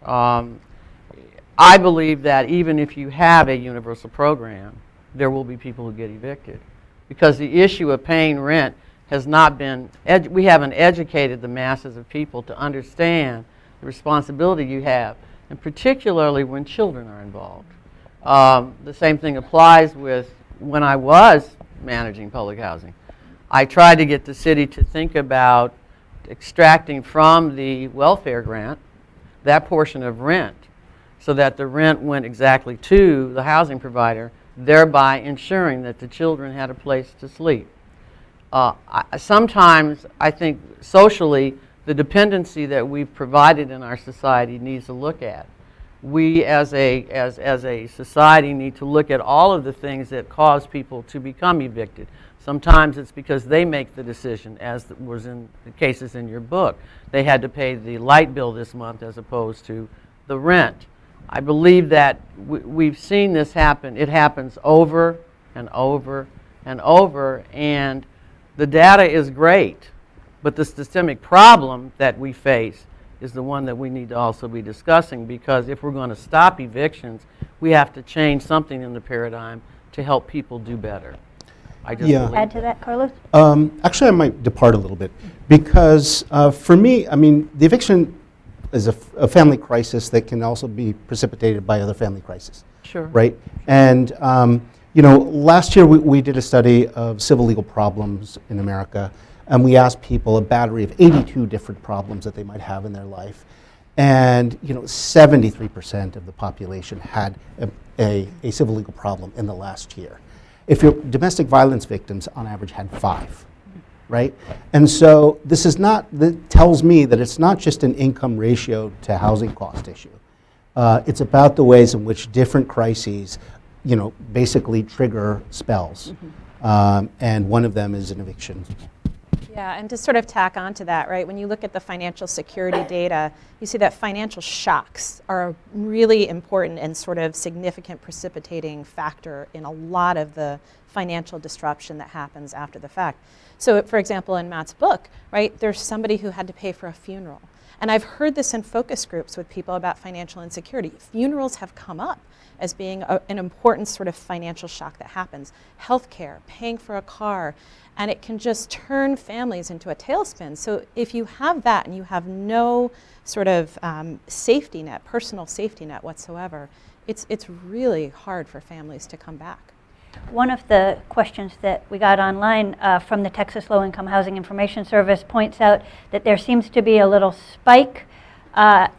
I believe that even if you have a universal program, there will be people who get evicted, because the issue of paying rent has not been, we haven't educated the masses of people to understand the responsibility you have, and particularly when children are involved. The same thing applies with when I was managing public housing. I tried to get the city to think about extracting from the welfare grant that portion of rent, so that the rent went exactly to the housing provider, thereby ensuring that the children had a place to sleep. Sometimes I think socially, the dependency that we've provided in our society needs to look at. We as a society need to look at all of the things that cause people to become evicted. Sometimes it's because they make the decision, as was in the cases in your book. They had to pay the light bill this month as opposed to the rent. I believe that we've seen this happen. It happens over and over and over, and the data is great, but the systemic problem that we face is the one that we need to also be discussing, because if we're going to stop evictions, we have to change something in the paradigm to help people do better. I just believe Add to that, Carlos? Actually, I might depart a little bit, because for me, I mean, the eviction is a family crisis that can also be precipitated by other family crises. Sure. Right? And, you know, last year we did a study of civil legal problems in America, and we asked people a battery of 82 different problems that they might have in their life. And, you know, 73% of the population had a civil legal problem in the last year. If your domestic violence victims, on average, had 5, right? And so this is not, that tells me that it's not just an income ratio to housing cost issue. It's about the ways in which different crises, you know, basically trigger spells. And one of them is an eviction. Yeah, and to sort of tack onto that, right, when you look at the financial security data, you see that financial shocks are a really important and sort of significant precipitating factor in a lot of the financial disruption that happens after the fact. So, for example, in Matt's book, right, there's somebody who had to pay for a funeral. And I've heard this in focus groups with people about financial insecurity. Funerals have come up as being an important sort of financial shock that happens. Healthcare, paying for a car, and it can just turn families into a tailspin. So if you have that and you have no sort of safety net, personal safety net whatsoever, it's really hard for families to come back. One of the questions that we got online from the Texas Low-Income Housing Information Service points out that there seems to be a little spike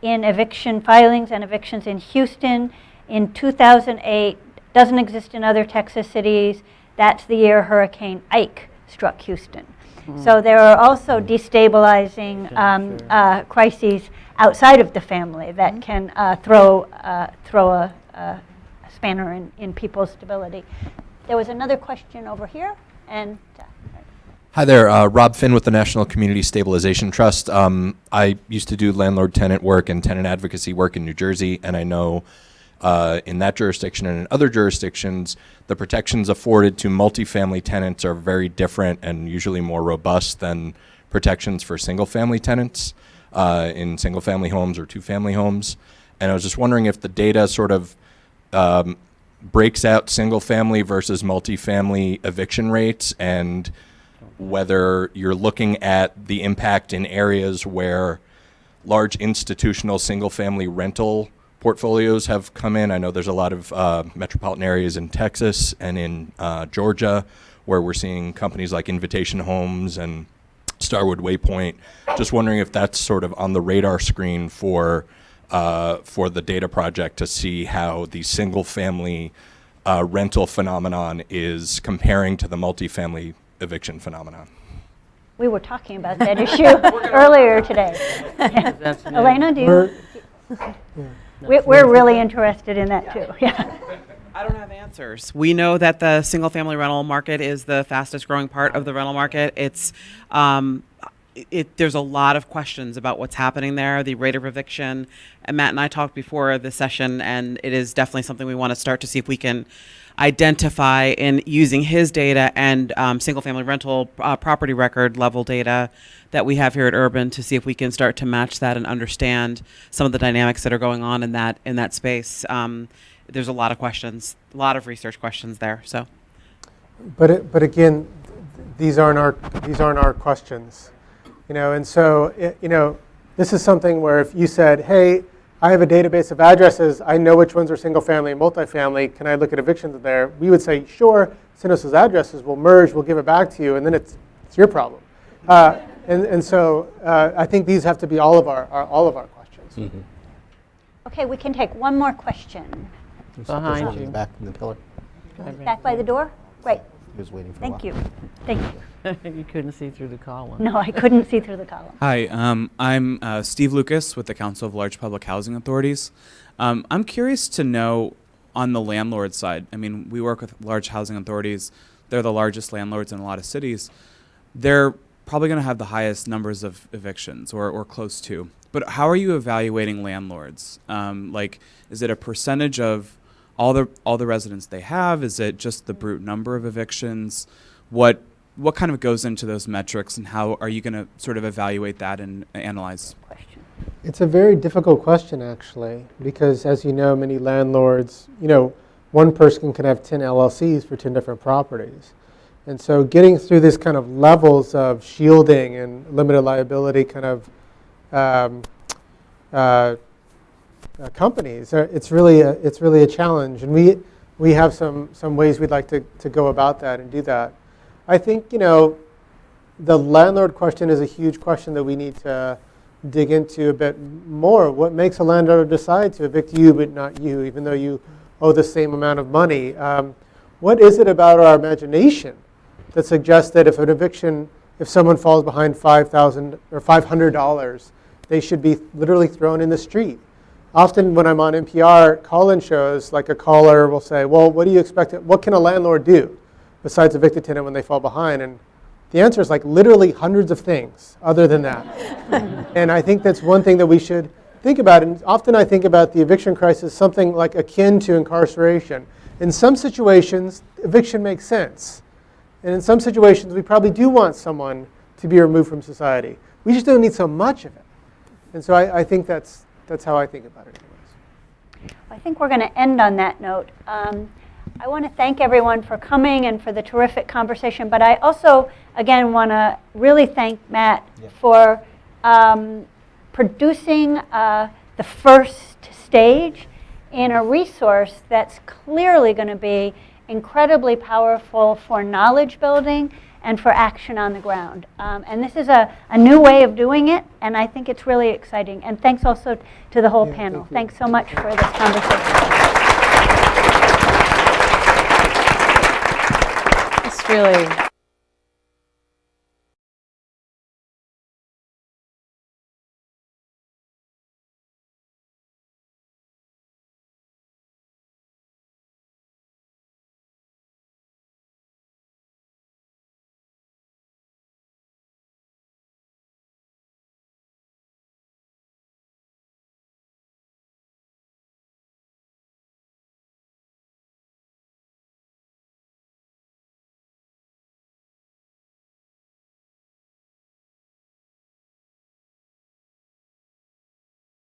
in eviction filings and evictions in Houston in 2008. Doesn't exist in other Texas cities. That's the year Hurricane Ike struck Houston. So there are also destabilizing crises outside of the family that can throw a spanner in people's stability. There was another question over here, and hi there, Rob Finn with the National Community Stabilization Trust. I used to do landlord-tenant work and tenant advocacy work in New Jersey, and I know in that jurisdiction and in other jurisdictions, the protections afforded to multifamily tenants are very different and usually more robust than protections for single-family tenants in single-family homes or two-family homes. And I was just wondering if the data sort of breaks out single-family versus multifamily eviction rates, and whether you're looking at the impact in areas where large institutional single-family rental portfolios have come in. I know there's a lot of metropolitan areas in Texas and in Georgia where we're seeing companies like Invitation Homes and Starwood Waypoint. Just wondering if that's sort of on the radar screen for for the data project to see how the single-family rental phenomenon is comparing to the multifamily eviction phenomenon. We were talking about that issue earlier today. Elena, do you? We're really interested in that too. Yeah. I don't have answers. We know that the single-family rental market is the fastest growing part of the rental market. It's there's a lot of questions about what's happening there, the rate of eviction. And Matt and I talked before the session, and it is definitely something we want to start to see if we can identify in using his data and single-family rental property record level data that we have here at Urban to see if we can start to match that and understand some of the dynamics that are going on in that space. There's a lot of questions, a lot of research questions there. So, but again, these aren't our questions, and so this is something where if you said, hey, I have a database of addresses, I know which ones are single family and multifamily, can I look at evictions there? We would say, sure, send us those addresses, we'll merge, we'll give it back to you, and then it's your problem. And so I think these have to be all of our questions. Mm-hmm. Okay, we can take one more question. Behind you. Back in the pillar. Back by the door? Great. He was waiting for Thank a you. while. Thank you. You couldn't see through the column. No, I couldn't see through the column. Hi, I'm Steve Lucas with the Council of Large Public Housing Authorities. I'm curious to know on the landlord side, I mean, we work with large housing authorities. They're the largest landlords in a lot of cities. They're probably going to have the highest numbers of evictions or close to. But how are you evaluating landlords? Is it a percentage of all the residents they have? Is it just the brute number of evictions? What kind of goes into those metrics, and how are you going to sort of evaluate that and analyze? It's a very difficult question, actually, because as you know, many landlords, one person can have 10 LLCs for 10 different properties. And so getting through this kind of levels of shielding and limited liability kind of companies, it's really a challenge. And we have some ways we'd like to go about that and do that. I think, the landlord question is a huge question that we need to dig into a bit more. What makes a landlord decide to evict you but not you, even though you owe the same amount of money? What is it about our imagination that suggests that if someone falls behind $5,000 or $500, they should be literally thrown in the street? Often when I'm on NPR call-in shows, like a caller will say, well, what do you expect? What can a landlord do besides evict a tenant when they fall behind? And the answer is literally hundreds of things other than that. And I think that's one thing that we should think about. And often I think about the eviction crisis something like akin to incarceration. In some situations, eviction makes sense. And in some situations, we probably do want someone to be removed from society. We just don't need so much of it. And so I think that's how I think about it anyways. I think we're going to end on that note. I want to thank everyone for coming and for the terrific conversation, but I also, again, want to really thank Matt for producing the first stage in a resource that's clearly going to be incredibly powerful for knowledge building and for action on the ground. And this is a new way of doing it, and I think it's really exciting. And thanks also to the whole panel. Thanks so much for this conversation. It's really